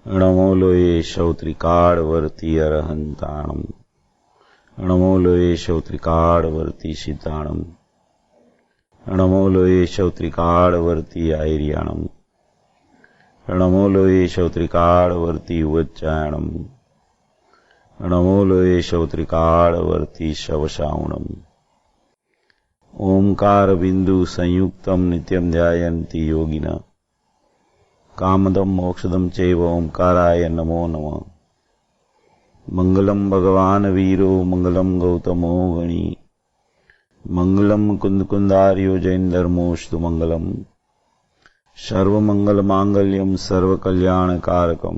નમો લોયે શૌત્રિકાળવર્તી અરહંતાણમ. નમો લોયે શૌત્રિકાળવર્તી સિદ્ધાણમ. નમો લોયે શૌત્રિકાળવર્તી આયર્યાણમ. નમો લોયે શૌત્રિકાળવર્તી ઉચ્ચાયણમ. નમો લોયે શૌત્રિકાળવર્તી શવશાવણમ. ઓમકાર બિંદુ સંયુક્તમ નિત્યમ ધ્યાયંતી યોગિના. કામદમ મોક્ષદમ ચૈવ ઓમકારાય નમો નમઃ. મંગલમ ભગવાન વીરો મંગલમ ગૌતમો ગણી. મંગલમ કુંદકુંદાર્યો જૈન ધર્મોસ્તુ મંગલમ. સર્વમંગલ માંગલ્યમ સર્વકલ્યાણકારકમ.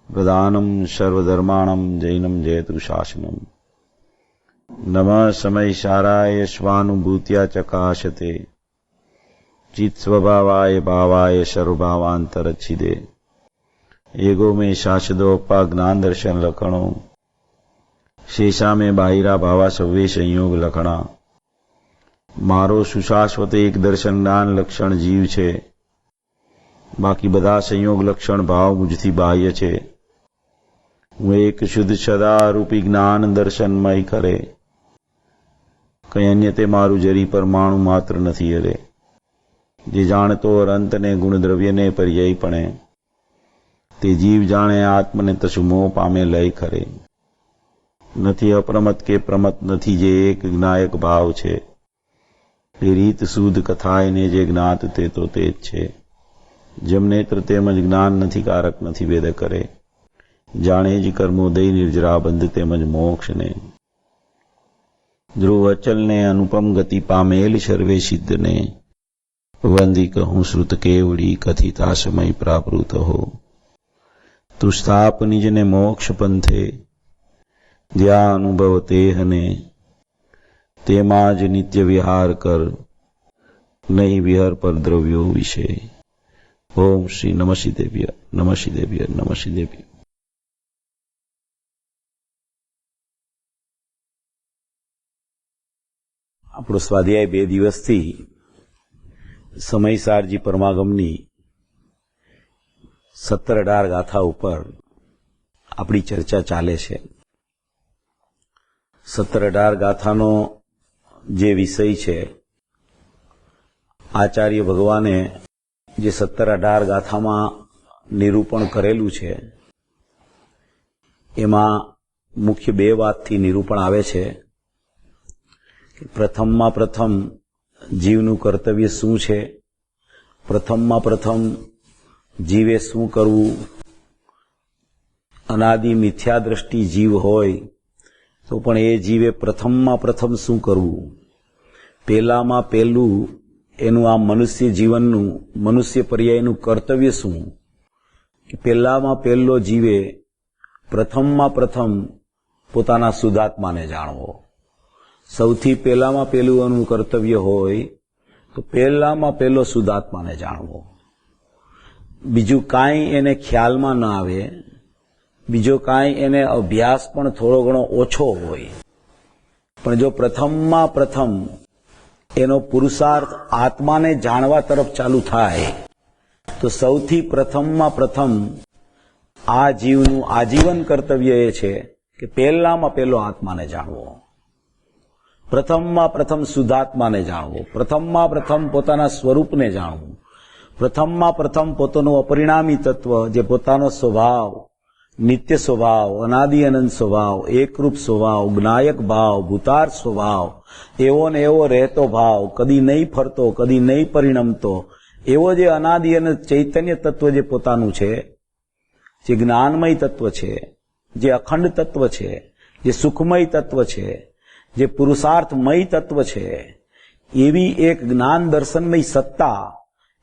પ્રધાનમ સર્વધર્માણમ જૈનમ જયતુ શાસનમ. નમઃ સમયસારાય સ્વાનુભૂત્યા ચકાશતે. चित स्वभावाय भावाय सर्वभावांतरच्छिदे. एगो में शाश्वतोपा ज्ञान दर्शन लखणो. शेषा में बाहिरा भावा सव्वे संयोग लखणा. मारो सुशाश्वत एक दर्शन ज्ञान लक्षण जीव छे. बाकी बधा संयोग लक्षण भाव मुझथी बाह्य छे. हूँ एक शुद्ध सदा रूपी ज्ञान दर्शनमय करे. कई अन्य ते मारू जरी परमाणु मात्र नहीं हरे. जे जाणतो अंत ने गुण द्रव्य ने पर्यायपणे. ते जीव जाणे आत्म ने तसु मोह पामे लय खरे. नथी अप्रमत के प्रमत नथी जे एक ज्ञायक भाव छे. ते रीत सूद कथाए ने जे ज्ञात ते तो तेज छे. जम नेत्र तेमज ज्ञान नथी कारक नथी वेद करे. जाणे जी कर्मोदय निर्जरा बंध तेमज मोक्ष ने. ध्रुव अचल ने अनुपम गति पामेल सर्वे सिद्ध ने. वंदी कहूँ श्रुत केवड़ी कथिता समय प्राप्त हो. तु स्थाप निज ने मोक्ष पंथे. ज्या अनुभव तेहने. तेमाज नित्य विहार कर. नहीं विहर पर द्रव्यो विषय. ओम श्री नमः शिदेव्य नमः शिदेव्य नमः शिदेव्य. આપણો સ્વાધ્યાય 2 દિવસથી સમયસારજી પરમાગમની 17-18 ગાથા ઉપર આપણી ચર્ચા ચાલે છે. 17-18 ગાથાનો જે વિષય છે, આચાર્ય ભગવાને જે 17-18 ગાથામાં નિરૂપણ કરેલું છે, એમાં મુખ્ય 2 વાતથી નિરૂપણ આવે છે. પ્રથમમાં પ્રથમ જીવનું કર્તવ્ય શું છે, પ્રથમમાં પ્રથમ જીવે શું કરવું. અનાદિ મિથ્યા દ્રષ્ટિ જીવ હોય તો પણ એ જીવે પ્રથમમાં પ્રથમ શું કરવું. પહેલામાં પહેલું એનું આ મનુષ્ય જીવનનું, મનુષ્ય પર્યાયનું કર્તવ્ય શું. કે પહેલામાં પહેલો જીવે પ્રથમમાં પ્રથમ પોતાના શુદ્ધાત્માને જાણવો. સૌથી પહેલામાં પહેલું એનું કર્તવ્ય હોય તો પહેલામાં પહેલો શુદ્ધાત્માને જાણવો. બીજું કાંઈ એને ખ્યાલમાં ન આવે, બીજો કાંઈ એને અભ્યાસ પણ થોડો ઘણો ઓછો હોય, પણ જો પ્રથમમાં પ્રથમ એનો પુરુષાર્થ આત્માને જાણવા તરફ ચાલુ થાય તો સૌથી પ્રથમમાં પ્રથમ આ જીવનું આજીવન કર્તવ્ય એ છે કે પહેલામાં પહેલો આત્માને જાણવો. પ્રથમમાં પ્રથમ શુદ્ધાત્માને જાણવો. પ્રથમમાં પ્રથમ પોતાના સ્વરૂપને જાણવું. પ્રથમમાં પ્રથમ પોતાનું અપરિણામી તત્વ, જે પોતાનો સ્વભાવ, નિત્ય સ્વભાવ, અનાદિ અનંત સ્વભાવ, એકરૂપ સ્વભાવ, જ્ઞાયક ભાવ, ભૂતાર સ્વભાવ, એવો ને એવો રહેતો ભાવ, કદી નહીં ફરતો, કદી નહીં પરિણમતો, એવો જે અનાદિ અનંત ચૈતન્ય તત્વ જે પોતાનું છે, જે જ્ઞાનમય તત્વ છે, જે અખંડ તત્વ છે, જે સુખમય તત્વ છે, જે પુરુષાર્થમય તત્વ છે, એવી એક જ્ઞાન દર્શનમય સત્તા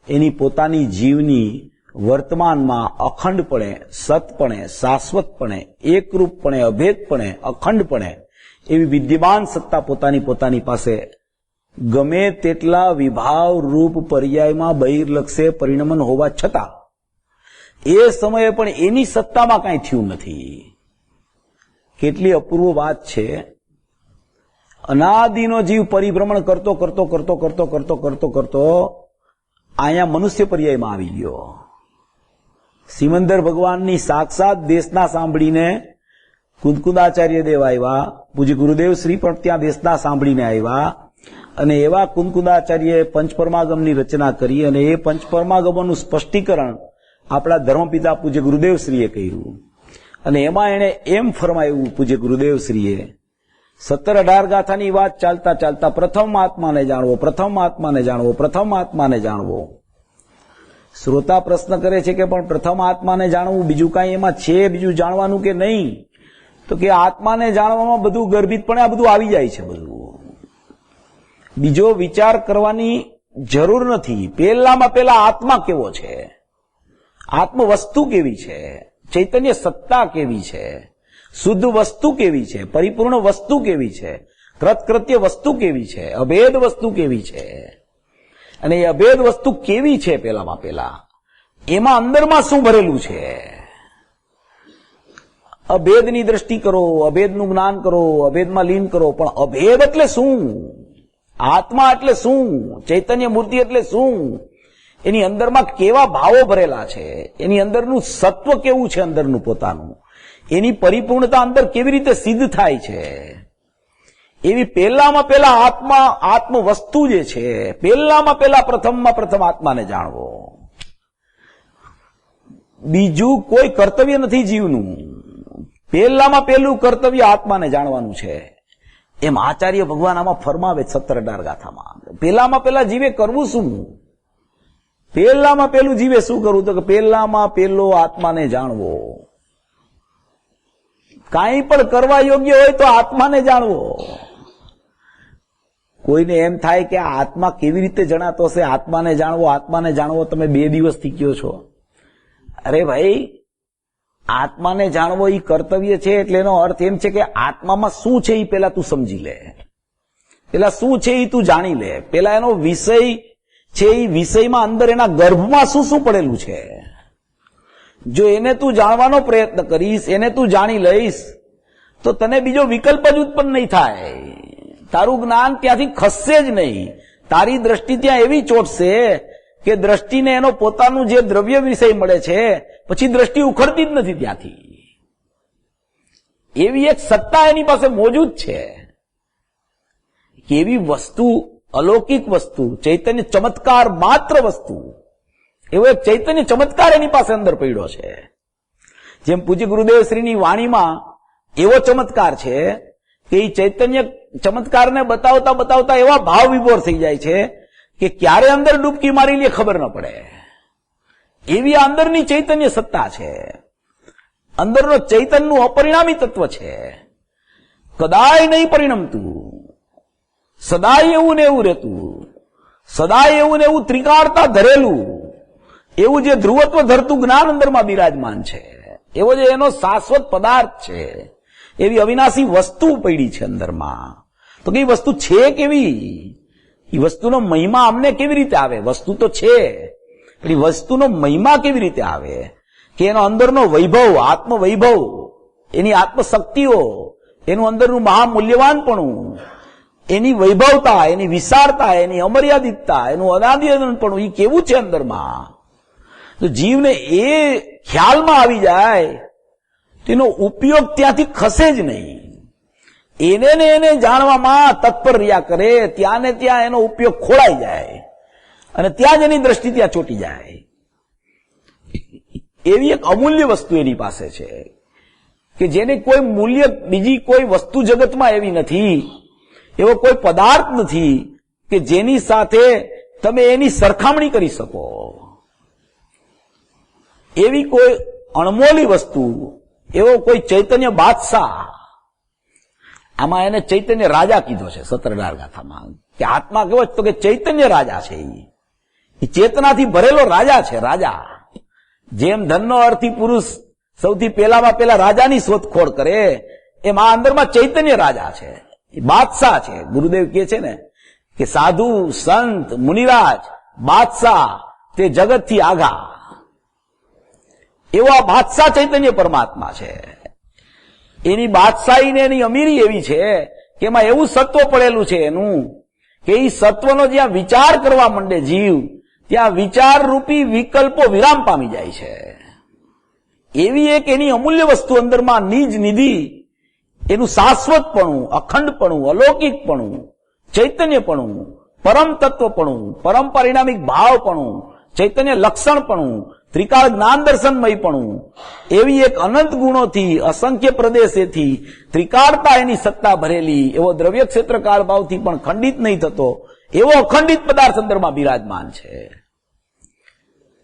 એની પોતાની જીવની વર્તમાનમાં અખંડપણે, સતપણે, શાશ્વતપણે, એકરૂપપણે, અભેદપણે, અખંડપણે એવી વિદ્યમાન સત્તા પોતાની પાસે ગમે તેટલા વિભાવ રૂપ પર્યાયમાં બહિર્લક્ષે પરિણમન હોવા છતાં એ સમયે પણ એની સત્તામાં કાંઈ થયું નથી. કેટલી અપૂર્વ વાત છે. અનાદિનો જીવ પરિભ્રમણ કરતો કરતો કરતો કરતો કરતો કરતો કરતો અહીંયા મનુષ્ય પર્યાયમાં આવી ગયો. સિમંદર ભગવાનની સાક્ષાત દેશના સાંભળીને કુંદકુંદાચાર્ય દેવ આવ્યા, પૂજ્ય ગુરુદેવ શ્રી પણ ત્યાં દેશના સાંભળીને આવ્યા અને એવા કુંદકુંદાચાર્યએ પંચપરમાગમની રચના કરી અને એ પંચપરમાગમોનું સ્પષ્ટીકરણ આપણા ધર્મપિતા પૂજ્ય ગુરુદેવશ્રીએ કર્યું અને એમાં એણે એમ ફરમાયું પૂજ્ય ગુરુદેવશ્રીએ 17-18 ગાથાની વાત ચાલતા ચાલતા પ્રથમ આત્માને જાણવો, પ્રથમ આત્માને જાણવો, પ્રથમ આત્માને જાણવો. શ્રોતા પ્રશ્ન કરે છે કે પણ પ્રથમ આત્માને જાણવું બીજું કાંઈ એમાં છે બીજું જાણવાનું કે નહીં? તો કે આત્માને જાણવામાં બધું ગર્ભિતપણે આ બધું આવી જાય છે. બધું બીજો વિચાર કરવાની જરૂર નથી. પહેલામાં પહેલા આત્મા કેવો છે, આત્મ વસ્તુ કેવી છે, ચૈતન્ય સત્તા કેવી છે, શુદ્ધ વસ્તુ કેવી છે, પરિપૂર્ણ વસ્તુ કેવી છે, કૃતકૃત્ય વસ્તુ કેવી છે, અભેદ વસ્તુ કેવી છે. અને એ અભેદ વસ્તુ કેવી છે પહેલામાં પહેલા એમાં અંદરમાં શું ભરેલું છે. અભેદની દ્રષ્ટિ કરો, અભેદનું જ્ઞાન કરો, અભેદમાં લીન કરો, પણ અભેદ એટલે શું, આત્મા એટલે શું, ચૈતન્ય મૂર્તિ એટલે શું, એની અંદરમાં કેવા ભાવો ભરેલા છે, એની અંદરનું સત્વ કેવું છે, અંદરનું પોતાનું, એની પરિપૂર્ણતા અંદર કેવી રીતે સિદ્ધ થાય છે, એવી પહેલામાં પહેલા આત્મ વસ્તુ જે છે, પહેલામાં પહેલા પ્રથમમાં પ્રથમ આત્માને જાણવો. બીજું કોઈ કર્તવ્ય નથી જીવનું. પહેલામાં પહેલું કર્તવ્ય આત્માને જાણવાનું છે. એમ આચાર્ય ભગવાન આમાં ફરમાવે 17-18 ગાથામાં. પહેલામાં પહેલા જીવે કરવું શું? પહેલામાં પહેલું જીવે શું કરવું? તો કે પહેલામાં પહેલો આત્માને જાણવો. કાંઈ પણ કરવા યોગ્ય હોય તો આત્માને જાણવો. કોઈને એમ થાય કે આ આત્મા કેવી રીતે જણાતો હશે, આત્માને જાણવો, આત્માને જાણવો. તમે 2 દિવસથી કહો છો. અરે ભાઈ, આત્માને જાણવો એ કર્તવ્ય છે, એટલે એનો અર્થ એમ છે કે આત્મામાં શું છે એ પેલા તું સમજી લે, પેલા શું છે એ તું જાણી લે, પેલા એનો વિષય છે એ વિષયમાં અંદર એના ગર્ભમાં શું શું પડેલું છે. જો એને તું જાણવાનો પ્રયત્ન કરીશ, એને તું જાણી લઈશ, તો તને બીજો વિકલ્પ જ ઉત્પન્ન નહીં થાય. તારું જ્ઞાન ત્યાંથી ખસશે જ નહીં. તારી દ્રષ્ટિ ત્યાં એવી ચોટશે કે દ્રષ્ટિને એનો પોતાનું જે દ્રવ્ય વિષય મળે છે પછી દ્રષ્ટિ ઉખડતી જ નથી ત્યાંથી. એવી એક સત્તા એની પાસે મોજૂદ છે. કેવી વસ્તુ, અલૌકિક વસ્તુ, ચૈતન્ય ચમત્કાર માત્ર વસ્તુ, એવો એક ચૈતન્ય ચમત્કાર એની પાસે અંદર પડ્યો છે. જેમ પૂજ્ય ગુરુદેવ શ્રીની વાણીમાં એવો ચમત્કાર છે કે એ ચૈતન્ય ચમત્કારને બતાવતા બતાવતા એવા ભાવ વિભોર થઈ જાય છે કે ક્યારે અંદર ડૂબકી મારી લે ખબર ન પડે. એવી આ અંદરની ચૈતન્ય સત્તા છે. અંદરનો ચૈતન્યનું અપરિણામી તત્વ છે, કદાય નહીં પરિણમતું, સદાય એવું ને એવું રહેતું, સદાય એવું ને એવું ત્રિકાળતા ધરેલું, એવું જે ધ્રુવત્વ ધરતું જ્ઞાન અંદરમાં બિરાજમાન છે, એવો જે એનો શાશ્વત પદાર્થ છે, એવી અવિનાશી વસ્તુ પડી છે અંદરમાં. તો કઈ વસ્તુ છે કેવી? એ વસ્તુનો મહિમા અમને કેવી રીતે આવે? વસ્તુ તો છે, પણ એ વસ્તુનો મહિમા કેવી રીતે આવે? કે એનો અંદરનો વૈભવ, આત્મ વૈભવ, એની આત્મશક્તિઓ, એનું અંદરનું મહામૂલ્યવાનપણું, એની વૈભવતા, એની વિશાળતા, એની અમર્યાદિતતા, એનું અનાદિપણું, એ કેવું છે અંદરમાં? તો જીવને એ ખ્યાલમાં આવી જાય તેનો ઉપયોગ ત્યાંથી ખસે જ નહીં. એને ને એને જાણવામાં તત્પર રહ્યા કરે, ત્યાં ને ત્યાં એનો ઉપયોગ ખોળાઈ જાય અને ત્યાં જ એની દ્રષ્ટિ ત્યાં ચોટી જાય. એવી એક અમૂલ્ય વસ્તુ એની પાસે છે કે જેને કોઈ મૂલ્ય બીજી કોઈ વસ્તુ જગતમાં એવી નથી, એવો કોઈ પદાર્થ નથી કે જેની સાથે તમે એની સરખામણી કરી શકો. એવી કોઈ અણમોલી વસ્તુ, એવો કોઈ ચૈતન્ય બાદશાહ. આમાં એને ચૈતન્ય રાજા કીધો છે 17-18 ગાથામાં. કે આત્મા કેવો તો કે ચૈતન્ય રાજા છે, એ ચેતનાથી ભરેલો રાજા છે. રાજા જેમ ધનનો અર્થી પુરુષ સૌથી પહેલામાં પહેલા રાજાની શોધખોળ કરે, એમ આ અંદરમાં ચૈતન્ય રાજા છે, એ બાદશાહ છે. ગુરુદેવ કહે છે ને કે સાધુ, સંત, મુનિરાજ, બાદશાહ તે જગતથી આઘા. એવો આ બાદશાહ ચૈતન્ય પરમાત્મા છે. એની બાદશાહીને એની અમીરી એવી છે કે એમાં એવું સત્વ પડેલું છે એનું કે એ સત્વનો જ્યાં વિચાર કરવા માંડે જીવ, ત્યાં વિચાર રૂપી વિકલ્પો વિરામ પામી જાય છે. એવી એક એની અમૂલ્ય વસ્તુ અંદરમાં નિજ નિધિ, એનું શાશ્વતપણું, અખંડપણું, અલૌકિકપણું, ચૈતન્યપણું, પરમ તત્વપણું, પરમ પરિણામિક ભાવપણું, ચૈતન્ય લક્ષણપણું, ત્રિકાળ જ્ઞાન દર્શનમયપણું, એવી એક અનંત ગુણોથી, અસંખ્ય પ્રદેશેથી, ત્રિકાળતા એની સત્તા ભરેલી, એવો દ્રવ્ય ક્ષેત્ર કાળ ભાવથી પણ ખંડિત નહીં થતો એવો અખંડિત પદાર્થ અંદરમાં બિરાજમાન છે.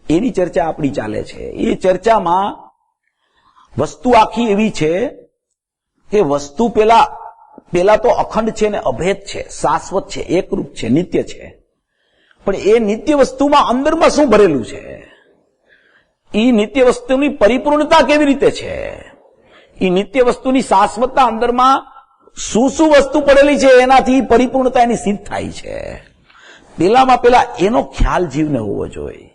એની ચર્ચા આપણી ચાલે છે. એ ચર્ચામાં વસ્તુ આખી એવી છે કે વસ્તુ પેલા તો અખંડ છે ને અભેદ છે, શાશ્વત છે, એકરૂપ છે, નિત્ય છે. પણ એ નિત્ય વસ્તુમાં અંદરમાં શું ભરેલું છે? એ નિત્ય વસ્તુની પરિપૂર્ણતા કેવી રીતે છે? એ નિત્ય વસ્તુની શાશ્વતતા અંદરમાં શું શું વસ્તુ પડેલી છે એનાથી પરિપૂર્ણતા એની સિદ્ધ થાય છે. પેલામાં પેલા એનો ખ્યાલ જીવને હોવો જોઈએ.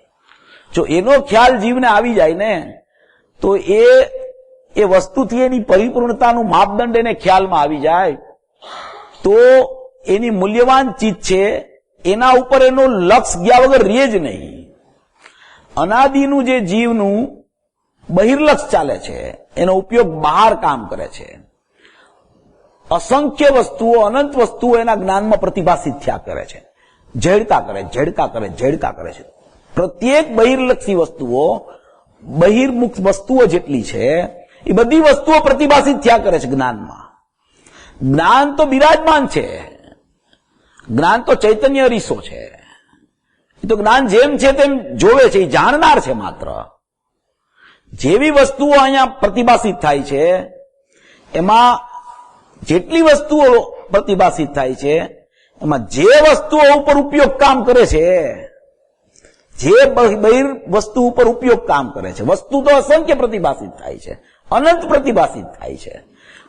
જો એનો ખ્યાલ જીવને આવી જાય ને તો એ વસ્તુથી એની પરિપૂર્ણતાનું માપદંડ એને ખ્યાલમાં આવી જાય તો એની મૂલ્યવાન ચીજ છે એના ઉપર એનો લક્ષ ગયા વગર રહે જ નહીં. અનાદિનું જે જીવનું બહિર્લક્ષ ચાલે છે એનો ઉપયોગ બહાર કામ કરે છે. અસંખ્ય વસ્તુઓ, અનંત વસ્તુઓ એના જ્ઞાનમાં પ્રતિભાસિત થયા કરે છે, ઝેડકા કરે છે. પ્રત્યેક બહિર્લક્ષી વસ્તુઓ, બહિર્મુખ વસ્તુઓ જેટલી છે એ બધી વસ્તુઓ પ્રતિભાસિત થયા કરે છે જ્ઞાનમાં. જ્ઞાન તો બિરાજમાન છે, જ્ઞાન તો ચૈતન્ય અરીસો છે. એ તો જ્ઞાન જેમ છે તેમ જોવે છે, એ જાણનાર છે. માત્ર જેવી વસ્તુઓ અહીંયા પ્રતિભાસિત થાય છે એમાં જેટલી વસ્તુઓ પ્રતિભાસિત થાય છે એમાં જે વસ્તુઓ ઉપર ઉપયોગ કામ કરે છે, જે બહિર વસ્તુ ઉપર ઉપયોગ કામ કરે છે, વસ્તુ તો અસંખ્ય પ્રતિભાસિત થાય છે, અનંત પ્રતિભાસિત થાય છે,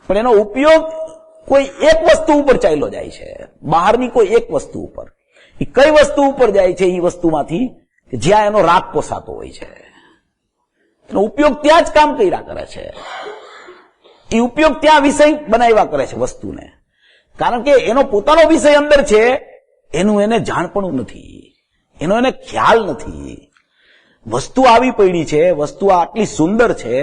પણ એનો ઉપયોગ કોઈ એક વસ્તુ ઉપર ચાલ્યો જાય છે, બહારની કોઈ એક વસ્તુ ઉપર. એ કઈ વસ્તુ ઉપર જાય છે? એ વસ્તુમાંથી જ્યાં એનો રાગ પોસાતો હોય છે. એનો ઉપયોગ ત્યાં જ કામ કર્યા કરે છે. એ ઉપયોગ ત્યાં વિષય બનાવ્યા કરે છે વસ્તુને. કારણ કે એનો પોતાનો વિષય અંદર છે, એનું એને જાણપણું નથી, એનો એને ખ્યાલ નથી. વસ્તુ આવી પડી છે, વસ્તુ આટલી સુંદર છે,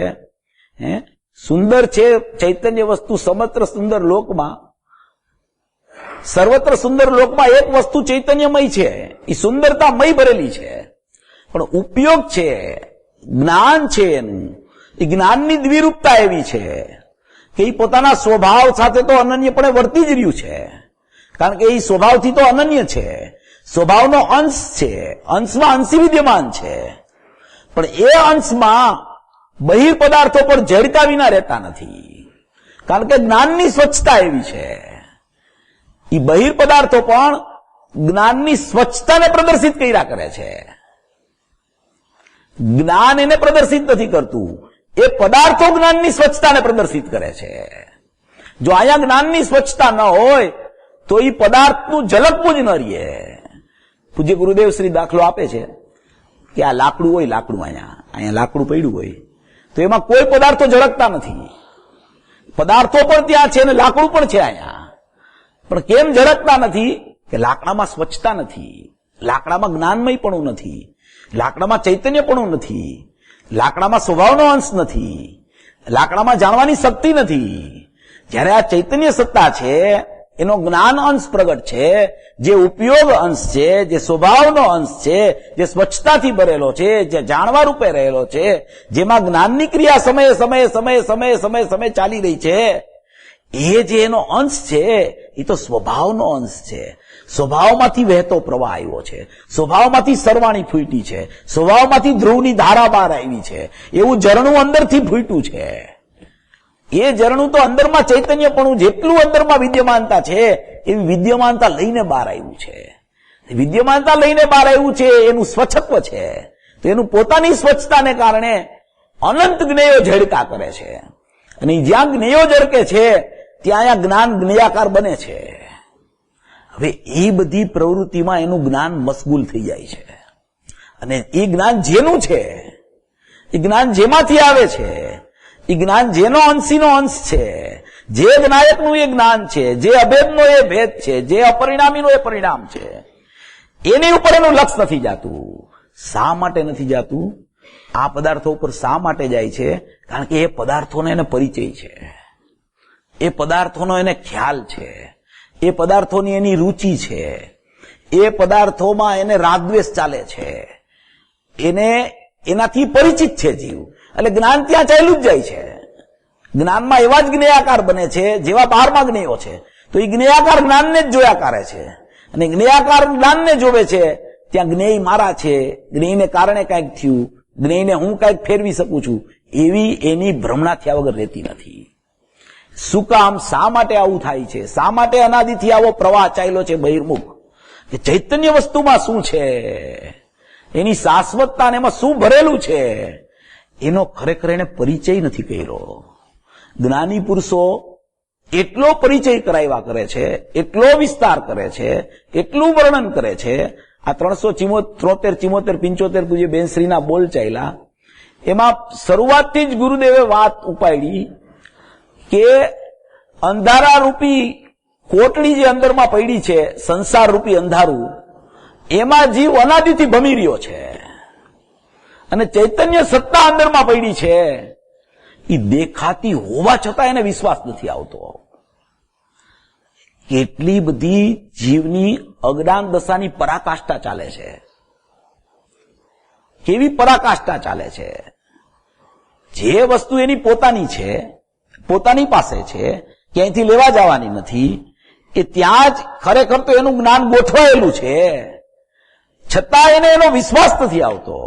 સુંદર છે ચૈતન્ય વસ્તુ સમત્ર સુંદર લોકમાં, સર્વત્ર સુંદર લોકમાં એક વસ્તુ ચૈતન્યમય છે, એ સુંદરતામય ભરેલી છે. પણ ઉપયોગ છે, જ્ઞાન છે એનું, એ જ્ઞાનની દ્વિરૂપતા એવી છે કે એ પોતાના સ્વભાવ સાથે તો અનન્યપણે વર્તી જ રહ્યું છે. કારણ કે એ સ્વભાવથી તો અનન્ય છે, સ્વભાવનો અંશ છે, અંશમાં અંશી વિદ્યમાન છે. પણ એ અંશમાં બહિર પદાર્થો પર ઝડકા વિના રહેતા નથી. કારણ કે જ્ઞાનની સ્વચ્છતા એવી છે. એ બહિર પદાર્થો પણ જ્ઞાનની સ્વચ્છતાને પ્રદર્શિત કર્યા કરે છે. જ્ઞાન એને પ્રદર્શિત નથી કરતું, એ પદાર્થો જ્ઞાનની સ્વચ્છતાને પ્રદર્શિત કરે છે. જો અહીંયા જ્ઞાનની સ્વચ્છતા ન હોય તો એ પદાર્થનું ઝલકવું જ ન રહીએ. પૂજ્ય ગુરુદેવ શ્રી દાખલો આપે છે કે આ લાકડું હોય, લાકડું અહીંયા લાકડું પડ્યું હોય તો એમાં કોઈ પદાર્થો ઝળકતા નથી. પદાર્થો પણ ત્યાં છે અને લાકડું પણ છે અહીંયા, પણ કેમ ઝળકતા નથી? કે લાકડામાં સ્વચ્છતા નથી, લાકડામાં જ્ઞાનમયપણું નથી, લાકડામાં ચૈતન્યપણું નથી, લાકડામાં સ્વભાવનો અંશ નથી, લાકડામાં જાણવાની શક્તિ નથી. જ્યારે આ ચૈતન્ય સત્તા છે એનો જ્ઞાન અંશ પ્રગટ છે, જે ઉપયોગ અંશ છે, જે સ્વભાવનો અંશ છે, જે સ્વચ્છતાથી ભરેલો છે, જે જાણવા રૂપે રહેલો છે, જેમાં જ્ઞાનની ક્રિયા સમય ચાલી રહી છે, એ જે એનો અંશ છે એ તો સ્વભાવનો અંશ છે. સ્વભાવમાંથી વહેતો પ્રવાહ આવ્યો છે, સ્વભાવમાંથી સરવાણી ફૂટી છે, સ્વભાવમાંથી ધ્રુવની ધારા બહાર આવી છે. એવું ઝરણું અંદરથી ફૂટ્યું છે. એ ઝરણું તો અંદરમાં ચૈતન્યપણું જેટલું અંદરમાં વિદ્યમાનતા છે એવી વિદ્યમાનતા લઈને બહાર આવ્યું છે. વિદ્યમાનતા લઈને બહાર આવ્યું છે એનું સ્વચ્છત્વ છે. તો એનું પોતાની સ્વચ્છતાને કારણે અનંત જ્ઞેયો ઝડકા કરે છે. અને જ્યાં જ્ઞેયો ઝડકે છે ત્યાં અહીંયા જ્ઞાન જ્ઞેયાકાર બને છે. હવે એ બધી પ્રવૃત્તિમાં એનું જ્ઞાન મશગુલ થઈ જાય છે. અને એ જ્ઞાન જેનું છે, એ જ્ઞાન જેમાંથી આવે છે, એ જ્ઞાન જેનો અંશીનો અંશ છે, જે જ્ઞાયકનું એ જ્ઞાન છે, જે અભેદનો એ ભેદ છે, જે અપરિણામીનું એ પરિણામ છે, એની ઉપર એનું લક્ષ નથી જાતું. શા માટે નથી જાતું? આ પદાર્થો ઉપર શા માટે જાય છે? કારણ કે એ પદાર્થોનો એને પરિચય છે, એ પદાર્થોનો એને ખ્યાલ છે, એ પદાર્થોની એની રુચિ છે, એ પદાર્થોમાં એને રાગદ્વેષ ચાલે છે, એને એનાથી પરિચિત છે જીવ. એટલે જ્ઞાન ત્યાં ચાલ્યું જ જાય છે. જ્ઞાનમાં એવા જ જ્ઞેયાકાર બને છે જેવા 12માં જ્ઞેયો છે. તો એ જ્ઞેયાકાર જ્ઞાનને જ જોયા કરે છે, અને જ્ઞેયાકાર જ્ઞાનને જોવે છે. ત્યાં જ્ઞેય મારા છે, જ્ઞેયને કારણે કંઈક થયું, જ્ઞેયને હું કંઈક ફેરવી શકું છું, એવી એની ભ્રમણા થયા વગર રહેતી નથી. શું કામ? શા માટે આવું થાય છે? શા માટે અનાદિથી આવો પ્રવાહ ચાલ્યો છે બહિર્મુખ? કે ચૈતન્ય વસ્તુમાં શું છે, એની શાશ્વતતા ને એમાં શું ભરેલું છે, એનો ખરેખર એને પરિચય નથી કર્યો. જ્ઞાની પુરુષો એટલો પરિચય કરાવ્યા કરે છે, એટલો વિસ્તાર કરે છે, એટલું વર્ણન કરે છે. આ 373, 75 પૂજ્ય બેનશ્રીના બોલ ચાલ્યા, એમાં શરૂઆતથી જ ગુરુદેવે વાત ઉપાડી કે અંધારા રૂપી કોટડી જે અંદરમાં પડી છે, સંસાર રૂપી અંધારું, એમાં જીવ અનાદિથી ભમી રહ્યો છે, અને ચૈતન્ય સત્તા અંદરમાં પડી છે. એ દેખાતી હોવા છતાં એને વિશ્વાસ નથી આવતો. કેટલી બધી જીવની અજ્ઞાન દશાની પરાકાષ્ઠા ચાલે છે, કેવી પરાકાષ્ઠા ચાલે છે. જે વસ્તુ એની પોતાની છે, પોતાની પાસે છે, ક્યાંયથી લેવા જવાની નથી, એ ત્યાં જ ખરેખર તો એનું જ્ઞાન ગોઠવાયેલું છે, છતાં એને એનો વિશ્વાસ નથી આવતો.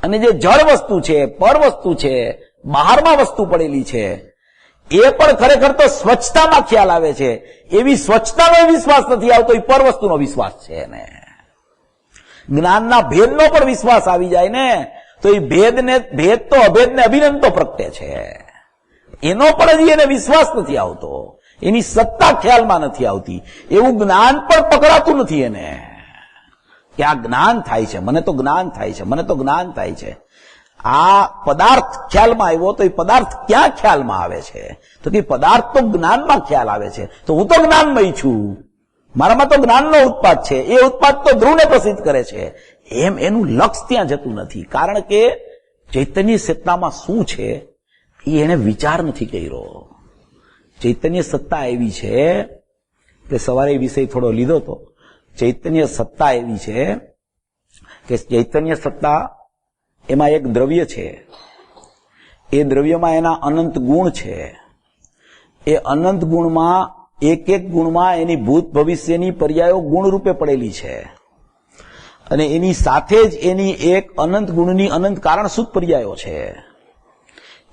અને જે જળ વસ્તુ છે, પર વસ્તુ છે, બહારમાં વસ્તુ પડેલી છે, એ પણ ખરેખર તો સ્વચ્છતામાં ખ્યાલ આવે છે, એવી સ્વચ્છતાનો વિશ્વાસ નથી આવતો. એ પર વસ્તુનો વિશ્વાસ છે એને. જ્ઞાનના ભેદનો પણ વિશ્વાસ આવી જાય ને, તો એ ભેદ તો અભેદને અભિનંદ તો પ્રગટે છે, એનો પણ હજી એને વિશ્વાસ નથી આવતો, એની સત્તા ખ્યાલમાં નથી આવતી. એવું જ્ઞાન પણ પકડાતું નથી એને, કે આ જ્ઞાન થાય છે, મને તો જ્ઞાન થાય છે, મને તો જ્ઞાન થાય છે. આ પદાર્થ ખ્યાલમાં આવ્યો તો એ પદાર્થ ક્યાં ખ્યાલમાં આવે છે? તો કે પદાર્થ તો જ્ઞાનમાં ખ્યાલ આવે છે. તો હું તો જ્ઞાનમય છું, મારામાં તો જ્ઞાનનો ઉત્પાદ છે, એ ઉત્પાદ તો ધ્રુવને પ્રસિદ્ધ કરે છે. એમ એનું લક્ષ્ય ત્યાં જતું નથી, કારણ કે ચૈતન્ય સત્તામાં શું છે એ એને વિચાર નથી કર્યો. ચૈતન્ય સત્તા એવી છે કે સવારે એ વિષય થોડો લીધો તો, ચૈતન્ય સત્તા એવી છે કે ચૈતન્ય સત્તા એમાં એક દ્રવ્ય છે, એ દ્રવ્યમાં એના અનંત ગુણ છે. એ અનંત ગુણમાં એક એક ગુણમાં એની ભૂત ભવિષ્યની પર્યાયો ગુણ રૂપે પડેલી છે, અને એની સાથે જ એની એક અનંત ગુણની અનંત કારણસૂત પર્યાયો છે.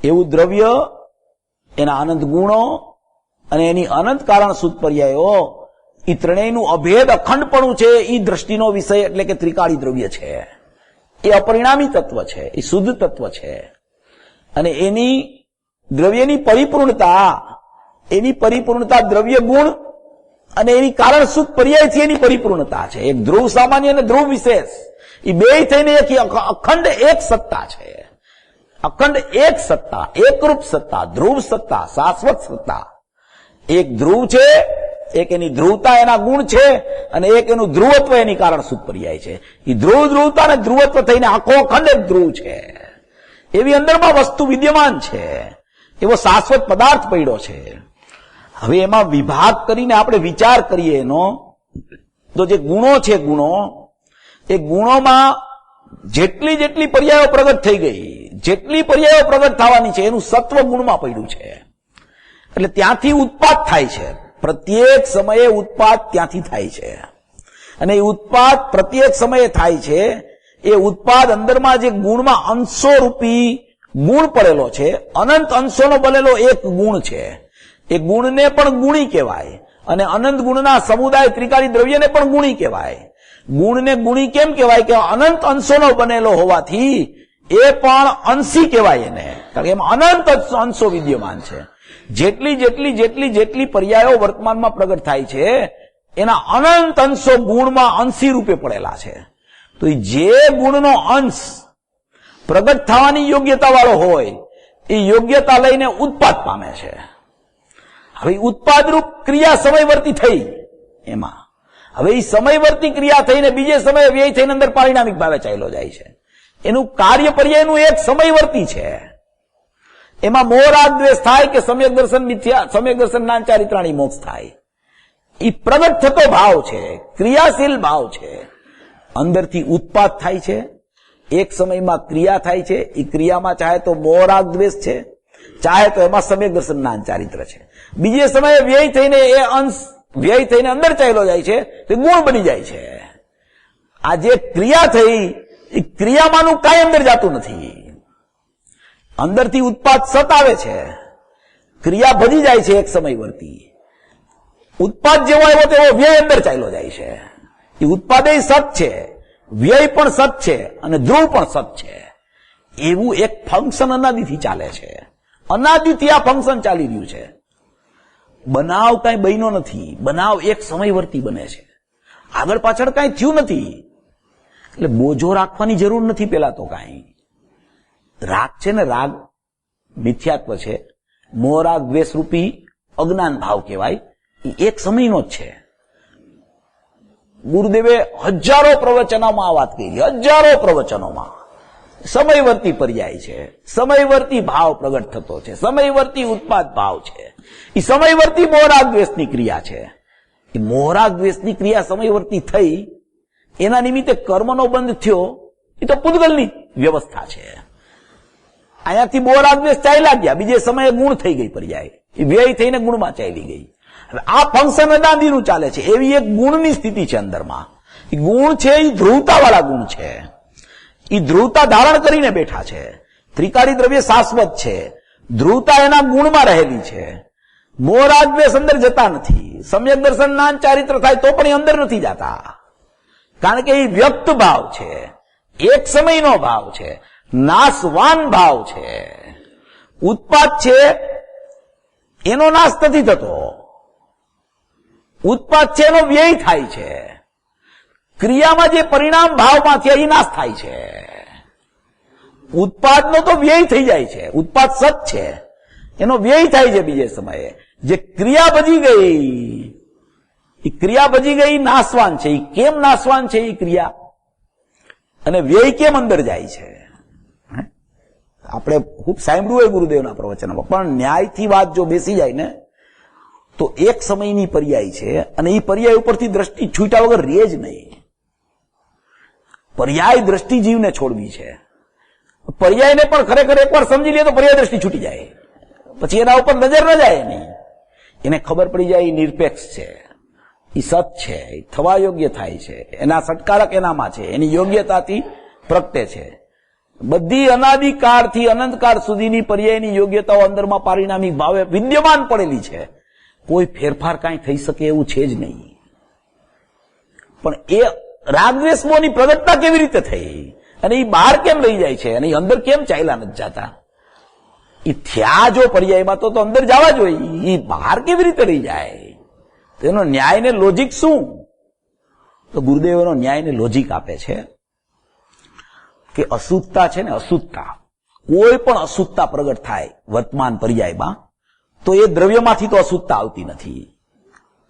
એવું દ્રવ્ય, એના અનંત ગુણો અને એની અનંત કારણસૂત પર્યાયો, એ ત્રણેયનું અભેદ અખંડપણું છે. એ દ્રષ્ટિનો વિષય એટલે કે ત્રિકાળી દ્રવ્ય છે. એ અપરિણામી તત્વ છે, એ શુદ્ધ તત્વ છે, અને એની દ્રવ્યની પરિપૂર્ણતા દ્રવ્ય ગુણ અને એની કારણસૂત પર્યાયથી એની પરિપૂર્ણતા છે. એક ધ્રુવ સામાન્ય અને ધ્રુવ વિશેષ, એ બે થઈને એક અખંડ એક સત્તા છે. અખંડ એક સત્તા, એકરૂપ સત્તા, ધ્રુવ સત્તા, શાશ્વત સત્તા. એક ધ્રુવ છે, એક એની ધ્રુવતા એના ગુણ છે, અને એક એનું ધ્રુવત્વ એની કારણસૂત પર્યાય છે. એ ધ્રુવતા અને ધ્રુવત્વ થઈને આખો અખંડ એક ધ્રુવ છે. એવી અંદરમાં વસ્તુ વિદ્યમાન છે, એવો શાશ્વત પદાર્થ પડ્યો છે. હવે એમાં વિભાગ કરીને આપણે વિચાર કરીએ એનો, તો જે ગુણો છે, એ ગુણોમાં જેટલી જેટલી પર્યાયો પ્રગટ થઈ ગઈ, જેટલી પર્યાયો પ્રગટ થવાની છે, એનું સત્વ ગુણમાં પડ્યું છે. એટલે ત્યાંથી ઉત્પાદ થાય છે, પ્રત્યેક સમયે ઉત્પાદ ત્યાંથી થાય છે. અને એ ઉત્પાદ પ્રત્યેક સમયે થાય છે. એ ઉત્પાદ અંદરમાં જે ગુણમાં અંશો રૂપી ગુણ પડેલો છે, અનંત અંશોનો બનેલો એક ગુણ છે. એ ગુણને પણ ગુણી કહેવાય, અને અનંત ગુણના સમુદાય ત્રિકાળી દ્રવ્યને પણ ગુણી કહેવાય. ગુણને ગુણી કેમ કહેવાય? કે અનંત અંશોનો બનેલો હોવાથી એ પણ અંશી કહેવાય એને, કારણ કે એમાં અનંત અંશો વિદ્યમાન છે. જેટલી પર્યાયો વર્તમાનમાં પ્રગટ થાય છે, એના અનંત અંશો ગુણમાં અંશી રૂપે પડેલા છે. તો જે ગુણનો અંશ પ્રગટ થવાની યોગ્યતા વાળો હોય, એ યોગ્યતા લઈને ઉત્પાદ પામે છે. હવે ઉત્પાદરૂપ ક્રિયા સમયવર્તી થઈ, એમાં હવે એ સમયવર્તી ક્રિયા થઈને બીજે સમયે વ્યય થઈને અંદર પારિણામિક ભાવે ચાલ્યો જાય છે. એનું કાર્ય પર્યાયનું એક સમયવર્તી છે. એમાં મોહ રાગ દ્વેષ થાય કે સમ્યક દર્શન મિથ્યા, સમ્યક દર્શન જ્ઞાન ચારિત્રાણી મોક્ષ થાય. એ પ્રગટ થતો ભાવ છે, ક્રિયાશીલ ભાવ છે. અંદરથી ઉત્પાદ થાય છે, એક સમયમાં ક્રિયા થાય છે. એ ક્રિયામાં ચાહે તો મોહ રાગ દ્વેષ છે, ચાહે તો એમાં સમ્યક દર્શન જ્ઞાન ચારિત્ર છે. બીજે સમયે વ્યય થઈને એ અંશ વ્યય થઈને અંદર ચાલ્યો જાય છે, તે ગુણ બની જાય છે. આ જે ક્રિયા થઈ એ ક્રિયામાંનું કાંઈ અંદર જાતું નથી. અંદરથી ઉત્પાદ સત આવે છે, ક્રિયા ભજી જાય છે એક સમયવર્તી. ઉત્પાદ જેવો આવ્યો તેવો વ્યય અંદર ચાલ્યો જાય છે. એ ઉત્પાદ સત છે, વ્યય પણ સત છે અને ધ્રુવ પણ સત છે. એવું એક ફંક્શન અનાદિથી ચાલે છે. અનાદિથી આ ફંક્શન ચાલી રહ્યું છે. બનાવ કઈ બન્યો નથી, બનાવ એક સમયવર્તી બને છે. આગળ પાછળ કઈ થયું નથી, એટલે બોજો રાખવાની જરૂર નથી. પેલા તો કઈ રાગ છે ને, રાગ મિથ્યાત્વ છે. મોહ રાગ દ્વેષ રૂપી અજ્ઞાન ભાવ કહેવાય. એ એક સમયનો જ છે. ગુરુદેવે હજારો પ્રવચનોમાં આ વાત કહી, હજારો પ્રવચનોમાં. સમયવર્તી પર્યાય છે, સમયવર્તી ભાવ પ્રગટ થતો છે, સમયવર્તી ઉત્પાદ ભાવ છે. એ સમયવર્તી મોહ રાગ દ્વેષની ક્રિયા છે. એ મોહ રાગ દ્વેષની ક્રિયા સમયવર્તી થઈ, એના નિમિત્તે કર્મનો બંધ થયો. એ તો પૂતગલની વ્યવસ્થા છે. અહીંયાથી મોહ રાગ દ્વેષ ચાલ્યા ગયા, બીજે સમયે ગુણ થઈ ગઈ પર્યાય. એ વ્યય થઈને ગુણમાં ચાલી ગઈ. હવે આ ફંક્શન અનાદિનું ચાલે છે. એવી એક ગુણની સ્થિતિ છે અંદરમાં. એ ગુણ છે એ ધ્રુવતા વાળા ગુણ છે. એ ધ્રુવતા ધારણ કરીને બેઠા છે. ત્રિકાળી દ્રવ્ય શાશ્વત છે, ધ્રુવતા એના ગુણમાં રહેલી છે. મોહ રાગ દ્વેષ અંદર જતા નથી. સમ્યક દર્શન જ્ઞાન ચારિત્ર થાય તો પણ એ અંદર નથી જતા, કારણ કે એ વ્યક્ત ભાવ છે, એક સમયનો ભાવ છે, નાશવાન ભાવ છે. ઉત્પાદ છે એનો નાશ નથી થતો, ઉત્પાદ છે એનો વ્યય થાય છે. ક્રિયામાં જે પરિણામ ભાવમાં છે એ નાશ થાય છે. ઉત્પાદનો તો વ્યય થઈ જાય છે. ઉત્પાદ સત છે, એનો વ્યય થાય છે. બીજે સમયે જે ક્રિયા બજી ગઈ, એ ક્રિયા બજી ગઈ નાશવાન છે. એ કેમ નાશવાન છે? એ ક્રિયા અને વ્યય કેમ અંદર જાય છે? આપણે ખૂબ સાંભળ્યું હોય ગુરુદેવના પ્રવચનમાં, પણ ન્યાયથી વાત જો બેસી જાય ને તો એક સમયની પર્યાય છે અને એ પર્યાય ઉપરથી દ્રષ્ટિ છૂટ્યા વગર રહે જ નહીં. પર્યાય દ્રષ્ટિ જીવને છોડવી છે. પર્યાયને પણ ખરેખર એકવાર સમજી લે તો પર્યાય દ્રષ્ટિ છૂટી જાય, પછી એના ઉપર નજર ન જાય નહીં. એને ખબર પડી જાય એ નિરપેક્ષ છે, એ સત છે, એ થવા યોગ્ય થાય છે, એના સટકારક એનામાં છે, એની યોગ્યતાથી પ્રગટે છે. બધી અનાદિકાળથી અનંતકાળ સુધીની પર્યાયની યોગ્યતાઓ અંદરમાં પારિણામિક ભાવે વિદ્યમાન પડેલી છે. કોઈ ફેરફાર કાંઈ થઈ શકે એવું છે જ નહીં. પણ એ રાગદ્વેષોની પ્રગટતા કેવી રીતે થઈ અને એ બહાર કેમ લઈ જાય છે અને એ અંદર કેમ ચાલ્યા નથી જતા? એ થયા જો પર્યાયમાં તો અંદર જવા જોઈએ, એ બહાર કેવી રીતે રહી જાય? તો એનો ન્યાય ને લોજિક શું? તો ગુરુદેવ એનો ન્યાય ને લોજિક આપે છે કે અશુદ્ધતા છે ને, અશુદ્ધતા, કોઈ પણ અશુદ્ધતા પ્રગટ થાય વર્તમાન પર્યાયમાં તો એ દ્રવ્યમાંથી તો અશુદ્ધતા આવતી નથી,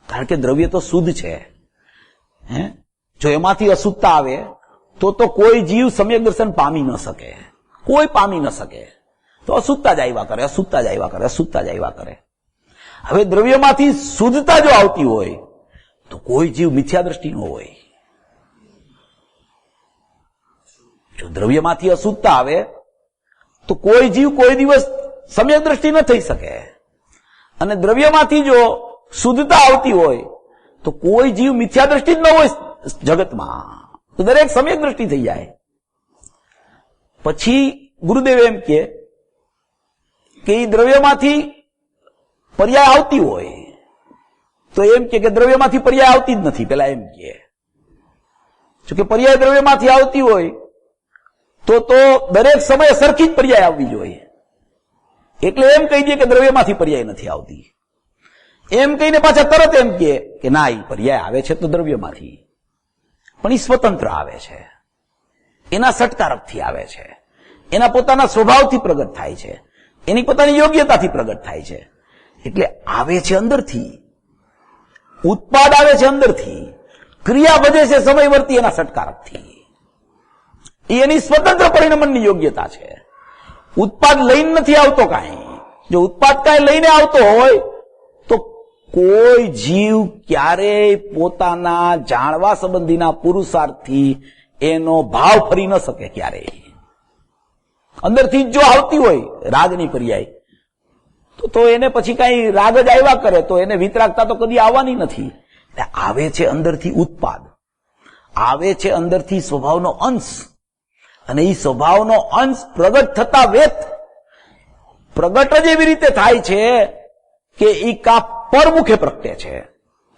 કારણ કે દ્રવ્ય તો શુદ્ધ છે. જો એમાંથી અશુદ્ધતા આવે તો કોઈ જીવ સમ્યક દર્શન પામી ન શકે, કોઈ પામી ન શકે. તો અશુદ્ધતા જ આવ્યા કરે, અશુદ્ધતા જ આવ્યા કરે, અશુદ્ધતા જ આવ્યા કરે. હવે દ્રવ્યમાંથી શુદ્ધતા જો આવતી હોય તો કોઈ જીવ મિથ્યા દ્રષ્ટિ ન હોય. જો દ્રવ્યમાંથી અશુદ્ધતા આવે તો કોઈ જીવ કોઈ દિવસ સમ્યક દ્રષ્ટિ ન થઈ શકે, અને દ્રવ્યમાંથી જો શુદ્ધતા આવતી હોય તો કોઈ જીવ મિથ્યા દ્રષ્ટિ જ ન હોય જગતમાં, તો દરેક સમ્યક દ્રષ્ટિ થઈ જાય. પછી ગુરુદેવ એમ કે એ દ્રવ્યમાંથી પર્યાય આવતી હોય તો એમ કે દ્રવ્યમાંથી પર્યાય આવતી જ નથી. પેલા એમ કે જો કે પર્યાય દ્રવ્યમાંથી આવતી હોય તો દરેક સમયે સરખી જ પર્યાય આવવી જોઈએ. એટલે એમ કહી દે કે દ્રવ્યમાંથી પર્યાય નથી આવતી. એમ કહીને પાછા તરત એમ કે ના, એ પર્યાય આવે છે તો દ્રવ્યમાંથી, પણ એ સ્વતંત્ર આવે છે, એના સટકારકથી આવે છે, એના પોતાના સ્વભાવથી પ્રગટ થાય છે, એની પોતાની યોગ્યતાથી પ્રગટ થાય છે. એટલે આવે છે અંદરથી, ઉત્પાદ આવે છે અંદરથી, ક્રિયા વધે છે સમયવર્તી એના સટકારકથી. એ એની સ્વતંત્ર પરિણમનની યોગ્યતા છે. ઉત્પાદ લઈને નથી આવતો કાંઈ. જો ઉત્પાદ કાંઈ લઈને આવતો હોય તો કોઈ જીવ ક્યારેય પોતાના જાણવા સંબંધીના પુરુષાર્થથી એનો ભાવ ફરી ન શકે ક્યારેય. અંદરથી જો આવતી હોય રાગની પર્યાય તો એને પછી કઈ રાગ જ આવ્યા કરે તો એને વિતરાગતા તો કદી આવવાની નથી. આવે છે અંદરથી ઉત્પાદ, આવે છે અંદરથી સ્વભાવનો અંશ, અને એ સ્વભાવનો અંશ પ્રગટ થતા વેત પ્રગટ જ એવી રીતે થાય છે કે એ કા પરમુખે પ્રગટે છે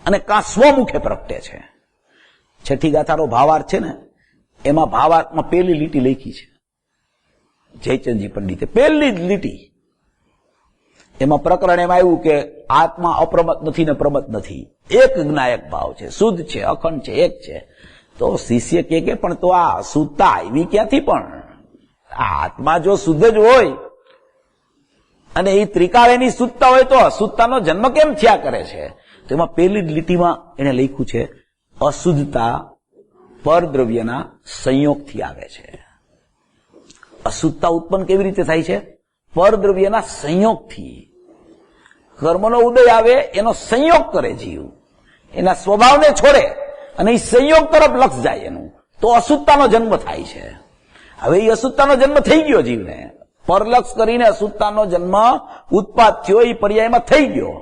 અને કા સ્વમુખે પ્રગટે છે. છઠ્ઠી ગાથાનો ભાવાર્થ છે ને, એમાં ભાવાર્થમાં પહેલી લીટી લખી છે જયચંદજી પંડિતે, પહેલી જ લીટી. એમાં પ્રકરણ એમાં આવ્યું કે આત્મા અપ્રમત નથી ને પ્રમત નથી, એક જ્ઞાયક ભાવ છે, શુદ્ધ છે, અખંડ છે, એક છે. તો શિષ્ય કે પણ તો આ શુદ્ધતા આવી ક્યાંથી? પણ આ આત્મા જો શુદ્ધ જ હોય અને એ ત્રિકાળ એની શુદ્ધતા હોય તો અશુદ્ધતાનો જન્મ કેમ થયા કરે છે? તો એમાં પહેલી જ લીટીમાં એને લખ્યું છે અશુદ્ધતા પરદ્રવ્યના સંયોગથી આવે છે. અશુદ્ધતા ઉત્પન્ન કેવી રીતે થાય છે? પરદ્રવ્યના સંયોગથી. કર્મનો ઉદય આવે એનો સંયોગ કરે જીવ, એના સ્વભાવને છોડે અને એ સંયોગ તરફ લક્ષ જાય એનું, તો અશુદ્ધતાનો જન્મ થાય છે. હવે એ અશુદ્ધતાનો જન્મ થઈ ગયો જીવને, પરલક્ષ કરીને અશુદ્ધતાનો જન્મ ઉત્પાદ થયો, એ પર્યાયમાં થઈ ગયો.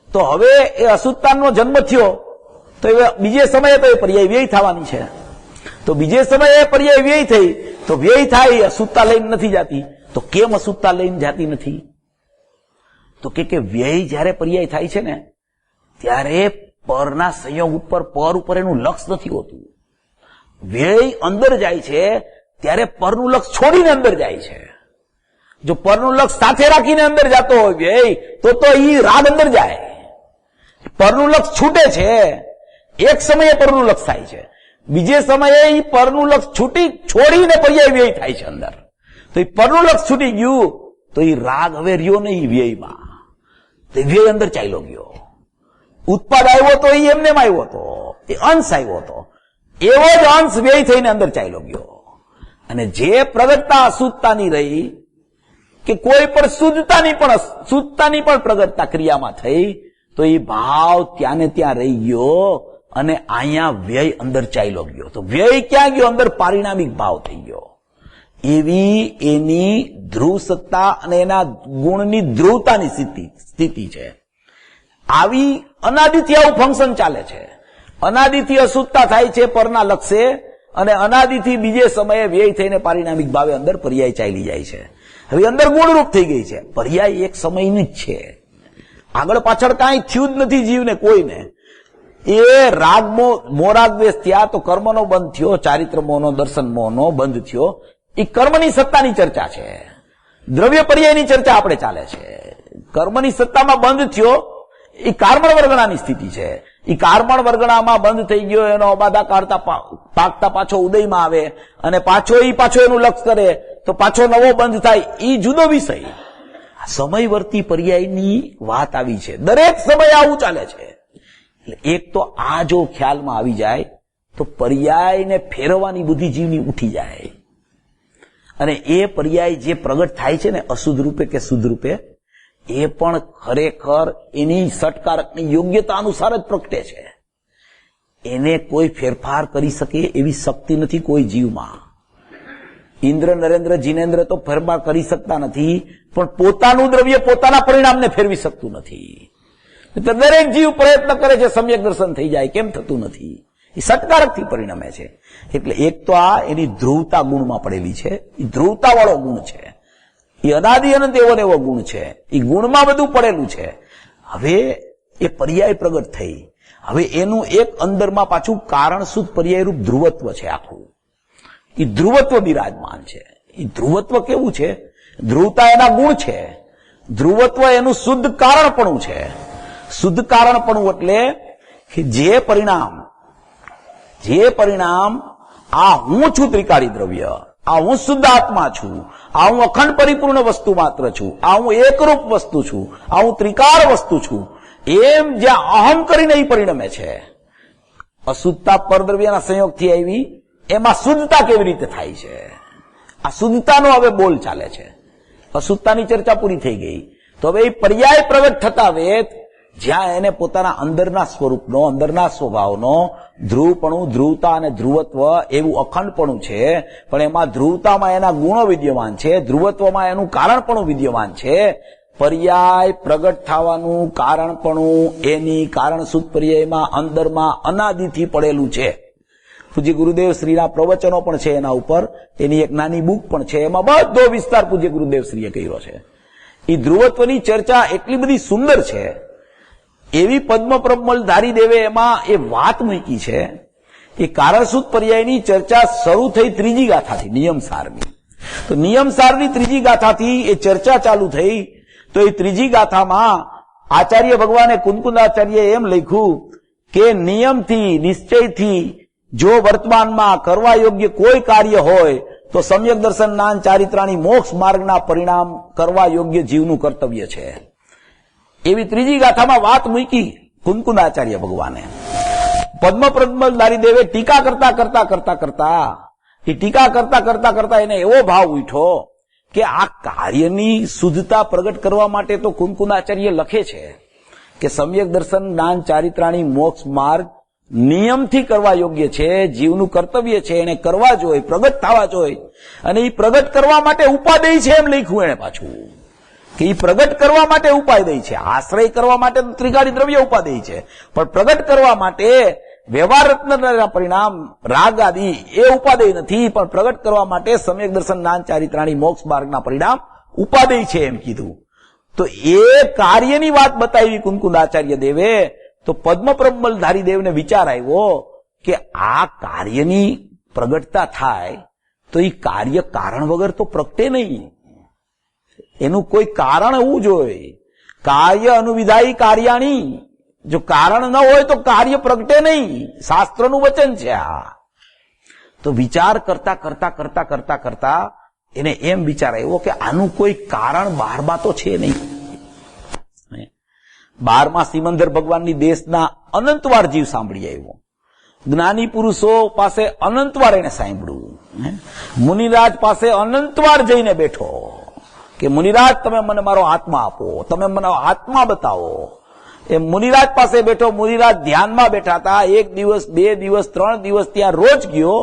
તો હવે એ અશુદ્ધતાનો જન્મ થયો તો એ બીજે સમયે તો એ પર્યાય વ્યય થવાની છે. તો બીજે સમયે પર્યાય વ્યય થઈ તો વ્યય થાય, અશુદ્ધતા લઈને નથી જાતી. તો કેમ અશુદ્ધતા લઈને જાતી નથી? તો કે વ્યય જયારે પર્યાય થાય છે ને ત્યારે પરના સંયોગ ઉપર, પર ઉપર એનું લક્ષ નથી હોતું. વ્યય અંદર જાય છે ત્યારે પરનું લક્ષ છોડીને અંદર જાય છે. જો પરનું લક્ષ સાથે રાખીને અંદર જતો હોય વ્યય તો ઈ રાગ અંદર જાય. પરનું લક્ષ છૂટે છે, એક સમયે પરનું લક્ષ થાય છે, બીજે સમયે ઈ પરનું લક્ષ છોડીને પર્યાય વ્યય થાય છે અંદર. તો એ પરનું લક્ષ છૂટી ગયું તો એ રાગ હવે રહ્યો નહીં વ્યયમાં, તો વ્યય અંદર ચાલ્યો ગયો. ઉત્પાદ આવ્યો તો એ એમને આવ્યો હતો, એ અંશ આવ્યો હતો, એવો જ અંશ વ્યય થઈને અંદર ચાલ્યો ગયો. અને જે પ્રગટતા અશુદ્ધતાની રહી કે કોઈ પણ શુદ્ધતાની પણ પ્રગટતા ક્રિયામાં થઈ તો એ ભાવ ત્યાં ને ત્યાં રહી ગયો અને અહીંયા વ્યય અંદર ચાલ્યો ગયો. તો વ્યય ક્યાં ગયો? અંદર પારિણામિક ભાવ થઈ ગયો. એવી એની ધ્રુવ સત્તા અને એના ગુણની ધ્રુવતાની સ્થિતિ છે. આવી અનાદિથી આવું ફંક્શન ચાલે છે. અનાદિથી અશુદ્ધતા થાય છે પરના લક્ષે, અને અનાદિથી બીજે સમયે વ્યય થઈને પારિણામિક ભાવે અંદર પર્યાય ચાલી જાય છે. હવે અંદર ગુણરૂપ થઈ ગઈ છે. પર્યાય એક સમયની જ છે, આગળ પાછળ કાંઈ થયું જ નથી જીવને કોઈને. એ રાગ મોરાગ દ્વેષ થયા તો કર્મનો બંધ થયો, ચારિત્ર મોહનો, દર્શન મોહનો બંધ થયો. એ કર્મની સત્તાની ચર્ચા છે, દ્રવ્ય પર્યાયની ચર્ચા આપણે ચાલે છે. કર્મની સત્તામાં બંધ થયો એ કાર્મણ વર્ગણાની સ્થિતિ છે. એ કાર્મણ વર્ગણામાં બંધ થઈ ગયો, એનો અબાધા કાઢતા પાકતા પાછો ઉદયમાં આવે અને પાછો એનું લક્ષ કરે તો પાછો નવો બંધ થાય. એ જુદો વિષય. સમયવર્તી પર્યાયની વાત આવી છે. દરેક સમય આવું ચાલે છે. એટલે એક તો આ જો ખ્યાલમાં આવી જાય તો પર્યાયને ફેરવવાની બુદ્ધિ જીવની ઉઠી જાય. અને એ પર્યાય જે પ્રગટ થાય છે ને અશુદ્ધ રૂપે કે શુદ્ધ રૂપે, એ પણ ખરેખર એની સટકારકની યોગ્યતા અનુસાર જ પ્રગટે છે. એને કોઈ ફેરફાર કરી શકે એવી શક્તિ નથી કોઈ જીવમાં. ઇન્દ્ર, નરેન્દ્ર, જીનેન્દ્ર તો ફેરફાર કરી શકતા નથી, પણ પોતાનું દ્રવ્ય પોતાના પરિણામને ફેરવી શકતું નથી. દરેક જીવ પ્રયત્ન કરે છે સમ્યક દર્શન થઈ જાય, કેમ થતું નથી? એ સટકારકથી પરિણમે છે. એટલે એક તો આ એની ધ્રુવતા ગુણમાં પડેલી છે. એ ધ્રુવતા વાળો ગુણ છે, એ અનાદિ અનંત એવો ને એવો ગુણ છે, એ ગુણમાં બધું પડેલું છે. હવે એ પર્યાય પ્રગટ થઈ, હવે એનું એક અંદરમાં પાછું કારણ શુદ્ધ પર્યાય રૂપ ધ્રુવત્વ છે. આખું એ ધ્રુવત્વ બિરાજમાન છે. એ ધ્રુવત્વ કેવું છે? ધ્રુવતા એના ગુણ છે, ધ્રુવત્વ એનું શુદ્ધ કારણપણું છે. શુદ્ધ કારણપણું એટલે કે જે પરિણામ આ હું છું ત્રિકાળી દ્રવ્ય, આ હું શુદ્ધ આત્મા છું, આ હું અખંડ પરિપૂર્ણ વસ્તુ માત્ર છું, આ હું એકરૂપ વસ્તુ છું, આ હું ત્રિકાળ વસ્તુ છું, એમ જ્યાં અહમ કરીને એ પરિણમે છે. અશુદ્ધતા પરદ્રવ્યના સંયોગથી આવી એમાં શુદ્ધતા કેવી રીતે થાય છે, આ શુદ્ધતાનો હવે બોલ ચાલે છે. અશુદ્ધતાની ચર્ચા પૂરી થઈ ગઈ. તો હવે એ પર્યાય પ્રગટ થતા વેદ જ્યાં એને પોતાના અંદરના સ્વરૂપનો, અંદરના સ્વભાવનો ધ્રુવપણું, ધ્રુવતા અને ધ્રુવત્વ એવું અખંડપણું છે, પણ એમાં ધ્રુવતામાં એના ગુણો વિદ્યમાન છે, ધ્રુવત્વમાં એનું કારણપણું વિદ્યમાન છે. પર્યાય પ્રગટ થવાનું કારણપણું એની કારણ શુદ્ધ પર્યાયમાં અંદરમાં અનાદિથી પડેલું છે. પૂજ્ય ગુરુદેવ શ્રીના પ્રવચનો પણ છે એના ઉપર, એની એક નાની બુક પણ છે, એમાં બધો વિસ્તાર પૂજ્ય ગુરુદેવ શ્રીએ કર્યો છે. એ ધ્રુવત્વની ચર્ચા એટલી બધી સુંદર છે, એવી પદ્મપ્રમલ ધારીદેવે એમાં એ વાત મૂકી છે. એ કારણશુદ્ધ પર્યાયની ચર્ચા શરૂ થઈ ત્રીજી ગાથાથી, નિયમસારની. તો નિયમસારની ત્રીજી ગાથાથી એ ચર્ચા ચાલુ થઈ. તો એ ત્રીજી ગાથામાં આચાર્ય ભગવાને કુંદકુંદાચાર્યએ એમ લખ્યું કે નિયમથી, નિશ્ચયથી જો વર્તમાનમાં કરવા યોગ્ય કોઈ કાર્ય હોય તો સમ્યક દર્શન, જ્ઞાન, ચારિત્રાણી, મોક્ષ માર્ગના પરિણામ કરવા યોગ્ય જીવનું કર્તવ્ય છે. એવી ત્રીજી ગાથામાં વાત મૂકી કુંદકુંદાચાર્ય ભગવાને. પદ્મપ્રમલધારી દેવે ટીકા કરતા એને એવો ભાવ ઉઠ્યો કે આ કાર્યની શુદ્ધતા પ્રગટ કરવા માટે તો કુંદકુંદાચાર્ય લખે છે કે સમ્યક દર્શન, જ્ઞાન, ચારિત્રાણી, મોક્ષ માર્ગ નિયમથી કરવા યોગ્ય છે, જીવનું કર્તવ્ય છે, એને કરવા જોઈએ, પ્રગટ થવા જોઈએ. અને એ પ્રગટ કરવા માટે ઉપાદેય છે એમ લખ્યું એને પાછું, કે એ પ્રગટ કરવા માટે ઉપાદેય છે. આશ્રય કરવા માટે ત્રિકાળી દ્રવ્ય ઉપાદેય છે, પણ પ્રગટ કરવા માટે વ્યવહાર રત્નના પરિણામ રાગ આદિ એ ઉપાદેય નથી, પણ પ્રગટ કરવા માટે સમ્યક દર્શન, જ્ઞાન, ચારિત્રાણી, મોક્ષ માર્ગના પરિણામ ઉપાદેય છે એમ કીધું. તો એ કાર્યની વાત બતાવી કુંદકુંદાચાર્ય દેવે. તો પદ્મપ્રમલધારી દેવને વિચાર આવ્યો કે આ કાર્યની પ્રગટતા થાય તો એ કાર્ય કારણ વગર તો પ્રગટે નહીં, એનું કોઈ કારણ હોવું જોઈએ. કાર્ય અનુવિધાયી કાર્યાણી, જો કારણ ન હોય તો કાર્ય પ્રગટે નહીં, શાસ્ત્રનું વચન છે આ. તો વિચાર કરતા એને એમ વિચાર આવ્યો કે આનું કોઈ કારણ બહારમાં તો છે નહીં. 12મા સિમંદર ભગવાનની દેશના અનંતવાર જીવ સાંભળી આવ્યો, જ્ઞાની પુરુષો પાસે અનંતવાર એને સાંભળ્યું, મુનિરાજ પાસે અનંતવાર જઈને બેઠો કે મુનિરાજ તમે મને મારો આત્મા આપો, તમે મને આત્મા બતાવો. એ મુનિરાજ પાસે બેઠો. મુનિરાજ ધ્યાનમાં બેઠા હતા. 1 દિવસ, 2 દિવસ, 3 દિવસ ત્યાં રોજ ગયો,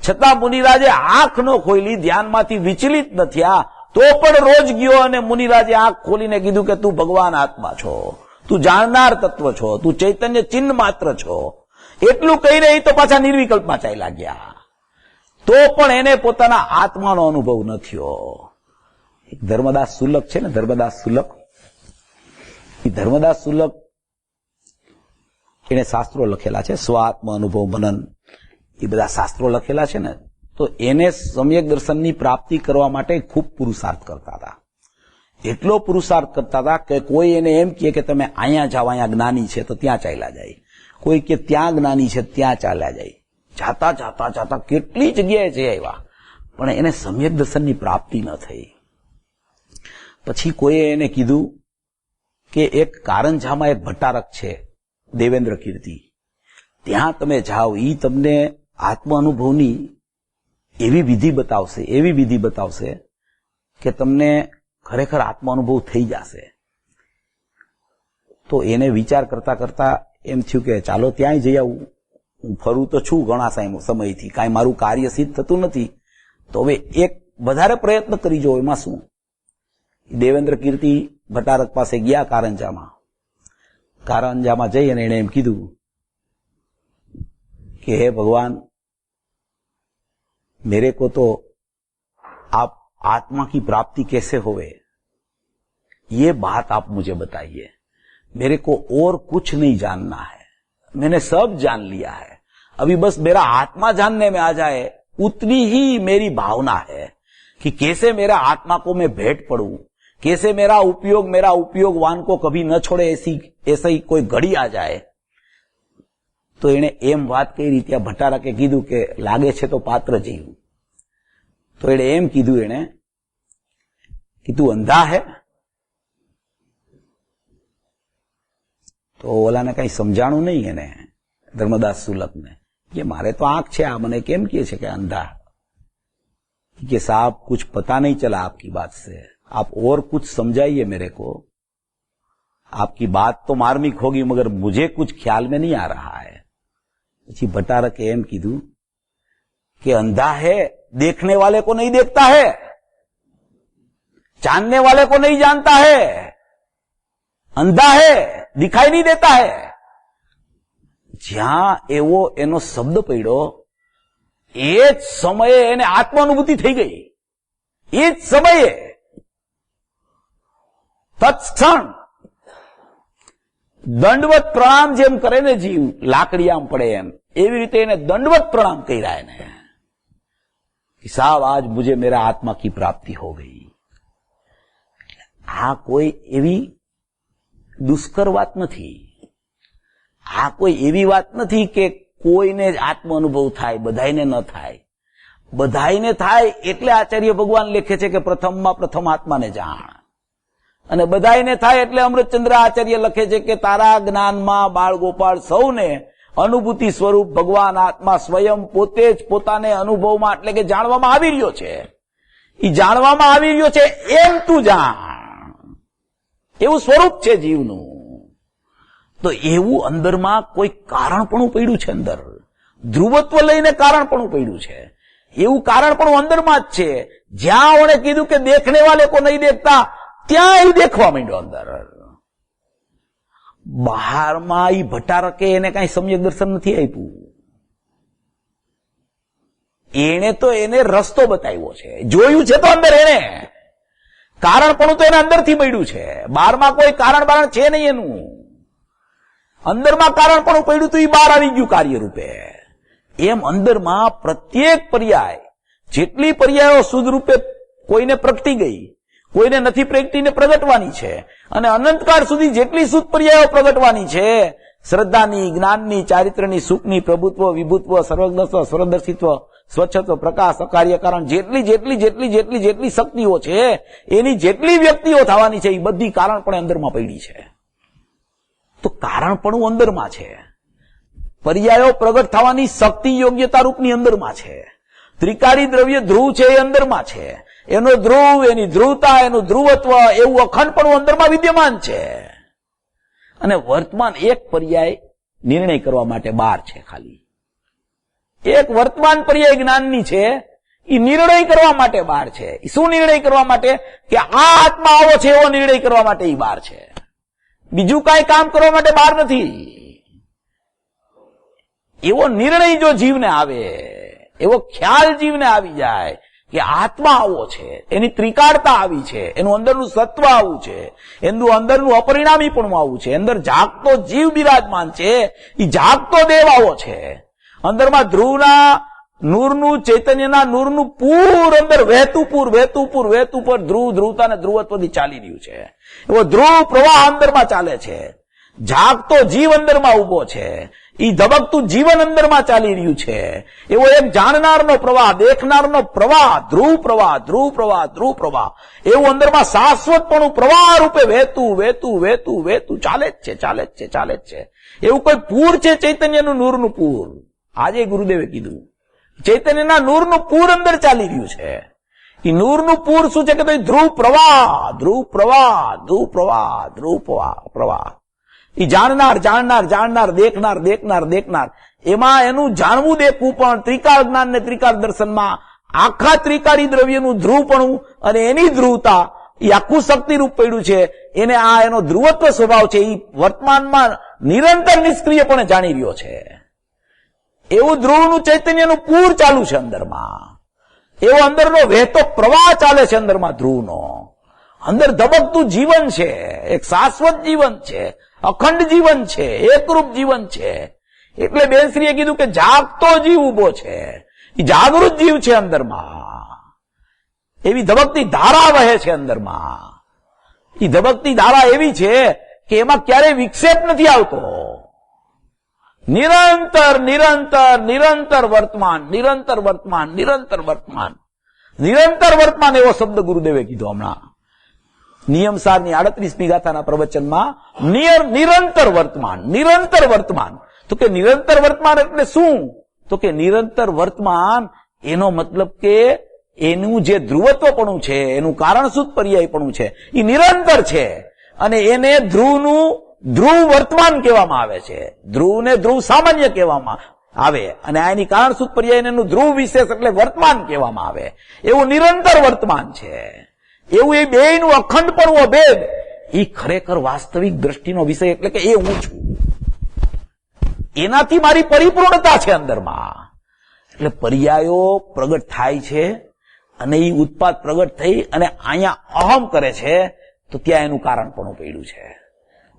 છતાં મુનિરાજે આંખ ન ખોલી, ધ્યાનમાંથી વિચલિત ન થયા. તો પણ રોજ ગયો અને મુનિરાજે આંખ ખોલીને કીધું કે તું ભગવાન આત્મા છો, તું જાણનાર તત્વ છો, તું ચૈતન્ય ચિહ્ન માત્ર છો. એટલું કહીને એ તો પાછા નિર્વિકલ્પમાં ચાલ્યા ગયા. તો પણ એને પોતાના આત્માનો અનુભવ ન થયો. એક ધર્મદાસ સુલક છે ને, ધર્મદાસ સુલક, એ ધર્મદાસ સુલક એને શાસ્ત્રો લખેલા છે, સ્વ આત્મ અનુભવ મનન, એ બધા શાસ્ત્રો લખેલા છે ને. તો એને સમ્યક દર્શનની પ્રાપ્તિ કરવા માટે ખૂબ પુરુષાર્થ કરતા હતા. એટલો પુરુષાર્થ કરતા હતા કે કોઈ એને એમ કહે કે તમે અહીંયા જાઓ, અહીંયા જ્ઞાની છે, તો ત્યાં ચાલ્યા જાય. કોઈ કે ત્યાં જ્ઞાની છે, ત્યાં ચાલ્યા જાય. જાતા કેટલી જગ્યાએ જઈ આવ્યા, પણ એને સમ્યક દર્શનની પ્રાપ્તિ ન થઈ. પછી કોઈએ એને કીધું કે એક કારંજામાં એક ભટ્ટારક છે, દેવેન્દ્ર કીર્તિ, ત્યાં તમે જાઓ, ઈ તમને આત્મ અનુભવની એવી વિધિ બતાવશે કે તમને ખરેખર આત્મ અનુભવ થઈ જશે. તો એને વિચાર કરતા એમ થયું કે ચાલો ત્યાંય જઈ આવું. હું ફરું તો છું ઘણા સમયથી, કાંઈ મારું કાર્ય સિદ્ધ થતું નથી, તો હવે એક વધારે પ્રયત્ન કરી જો, એમાં શું. દેવેન્દ્ર કીર્તિ ભટ્ટારક પાસે ગયા કારંજામાં જઈ અને એને એમ કીધું कि हे भगवान, मेरे को तो आप आत्मा की प्राप्ति कैसे होवे ये बात आप मुझे बताइए. मेरे को और कुछ नहीं जानना है, मैंने सब जान लिया है. अभी बस मेरा आत्मा जानने में आ जाए उतनी ही मेरी भावना है कि कैसे मेरा आत्मा को मैं भेंट पड़ूं, कैसे मेरा उपयोगवान को कभी न छोड़े ऐसी ही कोई घड़ी आ जाए. तो એને એમ વાત કઈ રીતે ભટ્ટારકે કીધું કે લાગે છે તો પાત્ર જીવ. તો એને એમ કીધું એને કે તું અંધા હે. તો ઓલાને કઈ સમજાણું નહીં એને, ધર્મદાસ સુલકને, ये मारे तो आंख छे, आ मने केम किए छे के अंधा? कि साहब कुछ पता नहीं चला आपकी बात से, आप और कुछ समझाइए मेरे को। आपकी बात तो मार्मिक होगी मगर मुझे कुछ ख्याल में नहीं आ रहा है। પછી ભટ્ટારકે એમ કીધું કે અંધા है, देखने वाले को नहीं देखता है, जानने वाले को नहीं जानता है, अंधा है, दिखाई नहीं देता है। જ્યાં એવો એનો શબ્દ પડ્યો એ જ સમયે એને આત્માનુભૂતિ થઈ ગઈ। એ જ સમયે તત્ક્ષણ દંડવત પ્રણામ જેમ કરે ને જીવ લાકડીયામ પડે એમ, એવી રીતે એને દંડવત પ્રણામ કર્યા એને कि साहब आज मुझे मेरा आत्मा की प्राप्ति हो गई। आ कोई एवी दुष्कर बात नहीं, आ कोई एवी बात नहीं कि कोईने ज आत्म अनुभव थाय बधाईने न थाय। बधाईने थाय एटले आचार्य भगवान लेखे छे कि प्रथममां प्रथम आत्माने जाण, अने बधाईने थाय एटले अमृतचंद्र आचार्य लखे छे कि तारा ज्ञानमां बाळ गोपाळ सौने अनुभूति स्वरूप भगवान आत्मा स्वयं पोते ज पोताने अनुभवमां એટલે કે જાણવામાં આવી રહ્યો છે। ઈ જાણવામાં આવી રહ્યો છે એમ તું જાણ, એવું સ્વરૂપ છે જીવનું। તો એવું અંદરમાં કોઈ કારણપણું પડ્યું છે, અંદર ધ્રુવત્વ લઈને કારણપણું પડ્યું છે। એવું કારણપણું અંદરમાં જ છે। જ્યાં ઓણે કીધું કે देखने वाले को नहीं देखता, ત્યાં એ देखવા માંડ્યો અંદર। બહારમાં ઈ ભટ્ટારકે એને કઈ સમ્યક દર્શન નથી આપ્યું, એને તો એને રસ્તો બતાવ્યો છે, જોયું છે તો અંદર એને કારણપણું તો એના અંદરથી મળ્યું છે। બહારમાં કોઈ કારણ બારણ છે નહીં એનું, અંદરમાં કારણપણું પડ્યું તો ઈ બહાર આવી ગયું કાર્ય રૂપે। એમ અંદરમાં પ્રત્યેક પર્યાય જેટલી પર્યાયો શુદ્ધ રૂપે કોઈને પ્રગટી ગઈ, કોઈને નથી પ્રગટીને પ્રગટવાની છે, અને અનંતકાળ સુધી જેટલી શુદ્ધ પર્યાયો પ્રગટવાની છે, શ્રદ્ધાની, જ્ઞાનની, ચારિત્ર્યની, સુખની, પ્રભુત્વ, વિભુત્વ, સર્વજ્ઞત્વ, સર્વદર્શિત્વ, સ્વચ્છત્વ, પ્રકાશ, અકાર્ય કારણ, જેટલી જેટલી જેટલી જેટલી જેટલી શક્તિઓ છે, એની જેટલી વ્યક્તિઓ થવાની છે, એ બધી કારણપણે અંદરમાં પડી છે। તો કારણપણું અંદરમાં છે, પર્યાયો પ્રગટ થવાની શક્તિ યોગ્યતા રૂપની અંદરમાં છે। ત્રિકાળી દ્રવ્ય ધ્રુવ છે એ અંદરમાં છે, એનો ધ્રુવ, એની ધ્રુવતા, એનું ધ્રુવત્વ, એવું અખંડપણું અંદરમાં વિદ્યમાન છે। અને વર્તમાન એક પર્યાય નિર્ણય કરવા માટે બહાર છે, ખાલી એક વર્તમાન પર્યાય જ્ઞાનની છે, એ નિર્ણય કરવા માટે બહાર છે। શું નિર્ણય કરવા માટે? કે આ આત્મા આવો છે એવો નિર્ણય કરવા માટે એ બહાર છે, બીજું કાંઈ કામ કરવા માટે બહાર નથી। એવો નિર્ણય જો જીવને આવે, એવો ખ્યાલ જીવને આવી જાય કે આત્મા આવો છે, એની ત્રિકાળતા આવી છે, એનું અંદરનું સત્વ આવું છે, એનું અંદરનું અપરિણામીપણું આવું છે, અંદર જાગતો જીવ બિરાજમાન છે, એ જાગતો દેવ આવો છે। અંદરમાં ધ્રુવના નૂરનું, ચૈતન્યના નૂરનું પૂર અંદર વહેતું પૂર, વહેતું પૂર, વહેતું પૂર ધ્રુવ, ધ્રુવતા ને ધ્રુવત્વથી ચાલી રહ્યું છે। એવો ધ્રુવ પ્રવાહ અંદરમાં ચાલે છે, જાગતો જીવ અંદરમાં ઉભો છે, ઈ ધબકતું જીવન અંદરમાં ચાલી રહ્યું છે। એવો એક જાણનારનો પ્રવાહ, દેખનારનો પ્રવાહ, ધ્રુવ પ્રવાહ, ધ્રુવ પ્રવાહ, ધ્રુવ પ્રવાહ, એવું અંદરમાં શાશ્વતપણું પ્રવાહ રૂપે વહેતું વહેતું વહેતું વહેતું ચાલે જ છે, ચાલે જ છે, ચાલે જ છે। એવું કોઈ પૂર છે ચૈતન્યનું નૂરનું પૂર। આજે ગુરુદેવે કીધું ચૈતન્યના નૂરનું પૂર અંદર ચાલી રહ્યું છે। ઈ નૂરનું પૂર શું છે કે ધ્રુવ પ્રવાહ, ધ્રુવ પ્રવાહ, ધ્રુવ પ્રવાહ, ધ્રુવ પ્રવાહ। ઈ જાણનાર, જાણનાર, જાણનાર, દેખનાર, દેખનાર, દેખનાર, એમાં એનું જાણવું દેખવું પણ ત્રિકાળ જ્ઞાન ને ત્રિકાળ દર્શનમાં આખા ત્રિકાળી દ્રવ્યનું ધ્રુવપણું અને એની ધ્રુવતા, એ આખું શક્તિરૂપ પડ્યું છે। એને આ એનો ધ્રુવત્વ સ્વભાવ છે, એ વર્તમાનમાં નિરંતર નિષ્ક્રિયપણે જાણી રહ્યો છે। એવું ધ્રુવનું ચૈતન્યનું પૂર ચાલુ છે અંદરમાં, એવો અંદરનો વહેતો પ્રવાહ ચાલે છે અંદરમાં ધ્રુવનો। અંદર ધબકતું જીવન છે, એક શાશ્વત જીવન છે, અખંડ જીવન છે, એકરૂપ જીવન છે। એટલે બેનશ્રીએ કીધું કે જાગતો જીવ ઉભો છે, એ જાગૃત જીવ છે અંદરમાં। એવી ધબકતી ધારા વહે છે અંદરમાં। એ ધબકતી ધારા એવી છે કે એમાં ક્યારેય વિક્ષેપ નથી આવતો। નિરંતર નિરંતર નિરંતર વર્તમાન, નિરંતર વર્તમાન, નિરંતર વર્તમાન, નિરંતર વર્તમાન એવો શબ્દ ગુરુદેવે કીધો હમણાં નિયમસારની 38મી ગાથાના પ્રવચનમાં। નિરંતર વર્તમાન, નિરંતર વર્તમાન। તો કે નિરંતર વર્તમાન એટલે શું? તો કે નિરંતર વર્તમાન એનો મતલબ કે એનું જે ધ્રુવત્વપણું છે, એનું કારણસૂત પર્યાયપણું છે, એ નિરંતર છે અને એને ધ્રુવ વર્તમાન કહેવામાં આવે છે. ધ્રુવને ધ્રુવ સામાન્ય કહેવામાં આવે અને આની કારણસૂત પર્યાયને એનું ધ્રુવ વિશેષ એટલે વર્તમાન કહેવામાં આવે. એવું નિરંતર વર્તમાન છે. એવું એ બેયનું અખંડપણું અભેદ એ ખરેખર વાસ્તવિક દ્રષ્ટિનો વિષય એટલે કે એ હું છું. એનાથી મારી પરિપૂર્ણતા છે અંદરમાં. એટલે પર્યાયો પ્રગટ થાય છે અને એ ઉત્પાદ પ્રગટ થઈ અને અહીંયા અહમ કરે છે તો ત્યાં એનું કારણપણું પડ્યું છે.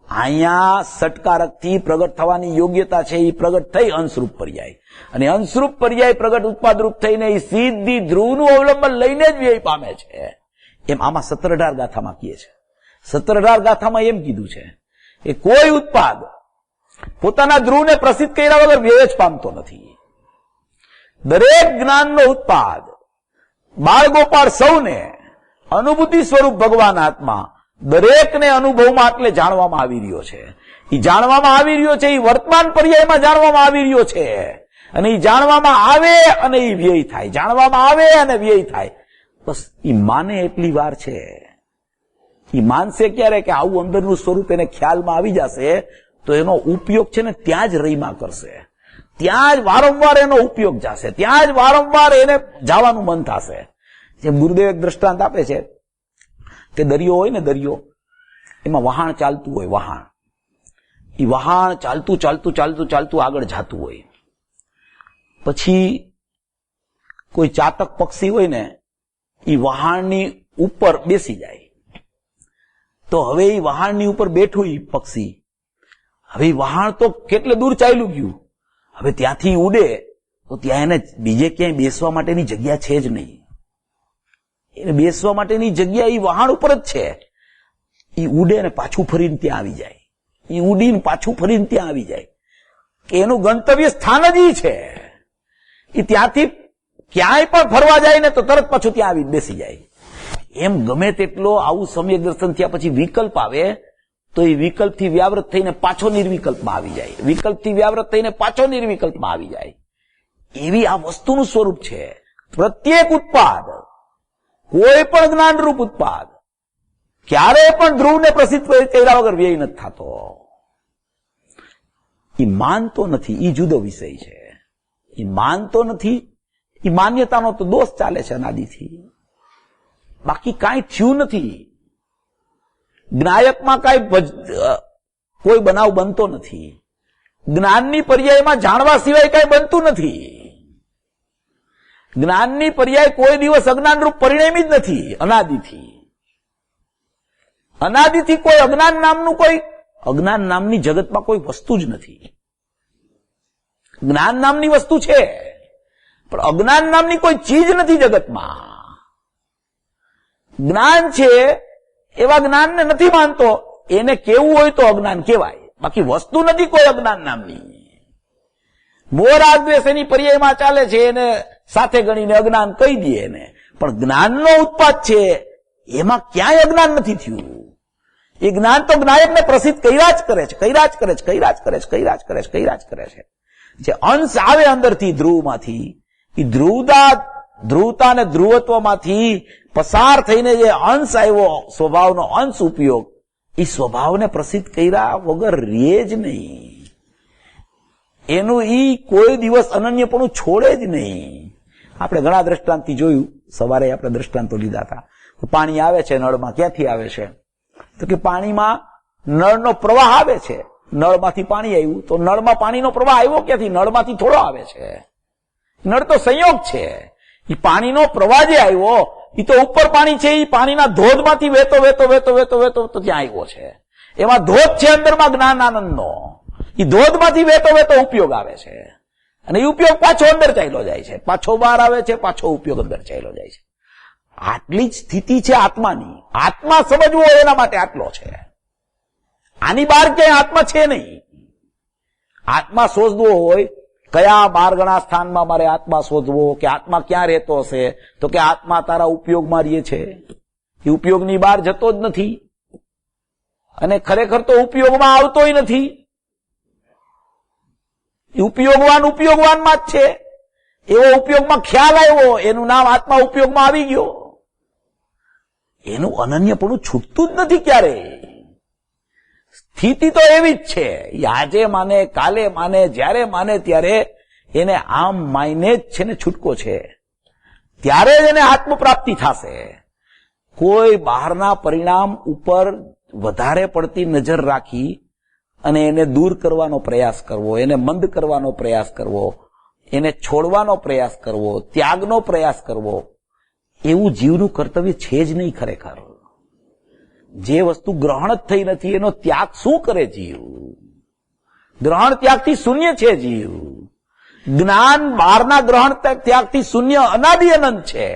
અહીંયા સટકારકથી પ્રગટ થવાની યોગ્યતા છે એ પ્રગટ થઈ અંશરૂપ પર્યાય અને અંશરૂપ પર્યાય પ્રગટ ઉત્પાદરૂપ થઈને એ સીધી ધ્રુવનું અવલંબન લઈને જ વ્યય પામે છે. એમ આમાં 17-18 ગાથામાં કહે છે. 17-18 ગાથામાં એમ કીધું છે કે કોઈ ઉત્પાદ પોતાના ધ્રુવને પ્રસિદ્ધ કર્યા વગર વ્યય જ પામતો નથી. દરેક જ્ઞાનનો ઉત્પાદ બાળગોપાળ સૌને અનુભૂતિ સ્વરૂપ ભગવાન આત્મા દરેકને અનુભવમાં એટલે જાણવામાં આવી રહ્યો છે. એ જાણવામાં આવી રહ્યો છે, એ વર્તમાન પર્યાયમાં જાણવામાં આવી રહ્યો છે અને એ જાણવામાં આવે અને એ વ્યય થાય, જાણવામાં આવે અને વ્યય થાય. બસ એ માને એટલી વાર છે. એ માનશે ક્યારે કે આવું અંદરનું સ્વરૂપ એને ખ્યાલમાં આવી જશે તો એનો ઉપયોગ છે ને ત્યાં જ રહીમાં કરશે, ત્યાં જ વારંવાર એનો ઉપયોગ જશે, ત્યાં જ વારંવાર એને જવાનું મન થશે. જેમ ગુરુદેવ એક દ્રષ્ટાંત આપે છે કે દરિયો હોય ને, દરિયો એમાં વહાણ ચાલતું હોય, વહાણ એ વહાણ ચાલતું ચાલતું ચાલતું ચાલતું આગળ જાતું હોય. પછી કોઈ ચાતક પક્ષી હોય ને એ વહાણની ઉપર બેસી જાય. તો હવે એ વહાણની ઉપર બેઠું એ પક્ષી, હવે વહાણ તો કેટલે દૂર ચાલ્યું ગયું, હવે ત્યાંથી ઉડે તો ત્યાં એને બીજે ક્યાંય બેસવા માટેની જગ્યા છે જ નહીં. એને બેસવા માટેની જગ્યા એ વહાણ ઉપર જ છે. એ ઉડે ને પાછું ફરીને ત્યાં આવી જાય, એ ઉડીને પાછું ફરીને ત્યાં આવી જાય. કે એનું ગંતવ્ય સ્થાન જ ઈ છે. એ ત્યાંથી ક્યાંય પણ ફરવા જાય ને તો તરત પાછું ત્યાં આવી બેસી જાય. એમ ગમે તેટલો આવું સમ્યક દર્શન થયા પછી વિકલ્પ આવે તો એ વિકલ્પથી વ્યાવૃત થઈને પાછો નિર્વિકલ્પમાં આવી જાય, વિકલ્પથી વ્યાવૃત થઈને પાછો નિર્વિકલ્પમાં આવી જાય. એવી આ વસ્તુનું સ્વરૂપ છે. પ્રત્યેક ઉત્પાદ, કોઈ પણ જ્ઞાનરૂપ ઉત્પાદ ક્યારેય પણ ધ્રુવને પ્રસિદ્ધ કર્યા વગર વ્યય નથી થતો. એ માનતો નથી, એ જુદો વિષય છે. એ માનતો નથી, એ માન્યતાનો તો દોષ ચાલે છે અનાદિથી. બાકી કાંઈ થયું નથી. જ્ઞાયકમાં કોઈ બનાવ બનતો નથી. જ્ઞાનની પર્યાયમાં જાણવા સિવાય કાંઈ બનતું નથી. જ્ઞાનની પર્યાય કોઈ દિવસ અજ્ઞાનરૂપ પરિણમી જ નથી. અનાદિથી કોઈ અજ્ઞાન નામની જગતમાં કોઈ વસ્તુ જ નથી. જ્ઞાન નામની વસ્તુ છે પણ અજ્ઞાન નામની કોઈ ચીજ નથી જગતમાં. જ્ઞાન છે એવા જ્ઞાનને નથી માનતો, એને કેવું હોય તો અજ્ઞાન કહેવાય, બાકી વસ્તુ નથી કોઈ અજ્ઞાન નામની. મોહ રાગ દ્વેષ એની પર્યાયમાં ચાલે છે, એને સાથે ગણીને અજ્ઞાન કહી દે એને, પણ જ્ઞાનનો ઉત્પાદ છે એમાં ક્યાંય અજ્ઞાન નથી થયું. એ જ્ઞાન તો જ્ઞાયકને પ્રસિદ્ધ કર્યા જ કરે છે. જે અંશ આવે અંદરથી ધ્રુવમાંથી, એ ધ્રુવતા અને ધ્રુવત્વમાંથી પસાર થઈને જે અંશ આવ્યો, સ્વભાવનો અંશ ઉપયોગ, એ સ્વભાવને પ્રસિદ્ધ કર્યા વગર રે જ નહીં. એનું ઈ કોઈ દિવસ અનન્યપણું છોડે જ નહીં. આપણે ઘણા દ્રષ્ટાંતથી જોયું, સવારે આપણે દ્રષ્ટાંતો લીધા હતા. પાણી આવે છે નળમાં, ક્યાંથી આવે છે તો કે પાણીમાં નળનો પ્રવાહ આવે છે. નળમાંથી પાણી આવ્યું તો નળમાં પાણીનો પ્રવાહ આવ્યો ક્યાંથી? નળમાંથી થોડો આવે છે. નળ તો સંયોગ છે. એ પાણીનો પ્રવાહ જે આવ્યો એ તો ઉપર પાણી છે, એ પાણીના ધોધમાંથી વહેતો તો ત્યાં આવ્યો છે. એમાં ધોધ છે અંદરમાં જ્ઞાન આનંદનો. એ ધોધમાંથી વહેતો ઉપયોગ આવે છે અને એ ઉપયોગ પાછો અંદર ચાલ્યો જાય છે, પાછો બહાર આવે છે, પાછો ઉપયોગ અંદર ચાલ્યો જાય છે. આટલી જ સ્થિતિ છે આત્માની. આત્મા સમજવો એના માટે આટલો છે. આની બહાર ક્યાંય આત્મા છે નહીં. આત્મા શોધવો હોય, કયા માર્ગના સ્થાનમાં મારે આત્મા શોધવો, કે આત્મા ક્યાં રહેતો હશે, તો કે આત્મા તારા ઉપયોગમાં રહે છે. એ ઉપયોગની બહાર જતો જ નથી અને ખરેખર તો ઉપયોગમાં આવતોય નથી. એ ઉપયોગવાનમાં જ છે. એવો ઉપયોગમાં ખ્યાલ આવ્યો, એનું નામ આત્મા ઉપયોગમાં આવી ગયો. એનું અનન્યપણું છૂટતું જ નથી ક્યારેય. સ્થિતિ તો એવી જ છે. આજે માને, કાલે માને, જ્યારે માને ત્યારે એને આમ માયને જ છે ને છૂટકો છે. ત્યારે જ એને આત્મપ્રાપ્તિ થશે. કોઈ બહારના પરિણામ ઉપર વધારે પડતી નજર રાખી અને એને દૂર કરવાનો પ્રયાસ કરવો, એને મંદ કરવાનો પ્રયાસ કરવો, એને છોડવાનો પ્રયાસ કરવો, ત્યાગનો પ્રયાસ કરવો, એવું જીવનું કર્તવ્ય છે જ નહીં ખરેખર. જે વસ્તુ ગ્રહણ જ થઈ નથી એનો ત્યાગ શું કરે જીવ? ગ્રહણ ત્યાગથી શૂન્ય છે જીવ. જ્ઞાન બહારના ગ્રહણ ત્યાગથી શૂન્ય અનાદિ અનંત છે.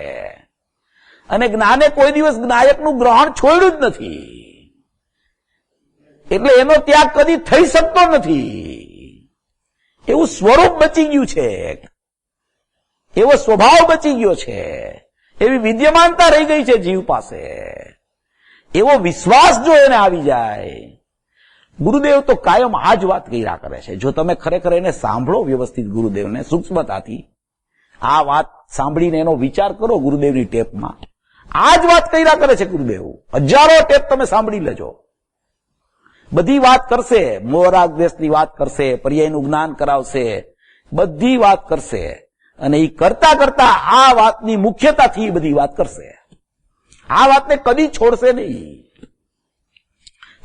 અને જ્ઞાને કોઈ દિવસ જ્ઞાયકનું ગ્રહણ છોડ્યું જ નથી. એટલે એનો ત્યાગ કદી થઈ શકતો નથી. એવું સ્વરૂપ બચી ગયું છે, એવો સ્વભાવ બચી ગયો છે, એવી વિદ્યમાનતા રહી ગઈ છે જીવ પાસે. એવો વિશ્વાસ જો એને આવી જાય. ગુરુદેવ તો કાયમ આ જ વાત કર્યા કરે છે. જો તમે ખરેખર એને સાંભળો વ્યવસ્થિત, ગુરુદેવને સૂક્ષ્મતાથી આ વાત સાંભળીને એનો વિચાર કરો ગુરુદેવની ટેપમાં, આ જ વાત કર્યા કરે છે ગુરુદેવ. હજારો ટેપ તમે સાંભળી લેજો. બધી વાત કરશે, મોહરાગ દ્વેષની વાત કરશે, પર્યાયનું જ્ઞાન કરાવશે, બધી વાત કરશે. અને એ કરતા કરતા આ વાતની મુખ્યતાથી બધી વાત કરશે. આ વાતને કદી છોડશે નહીં.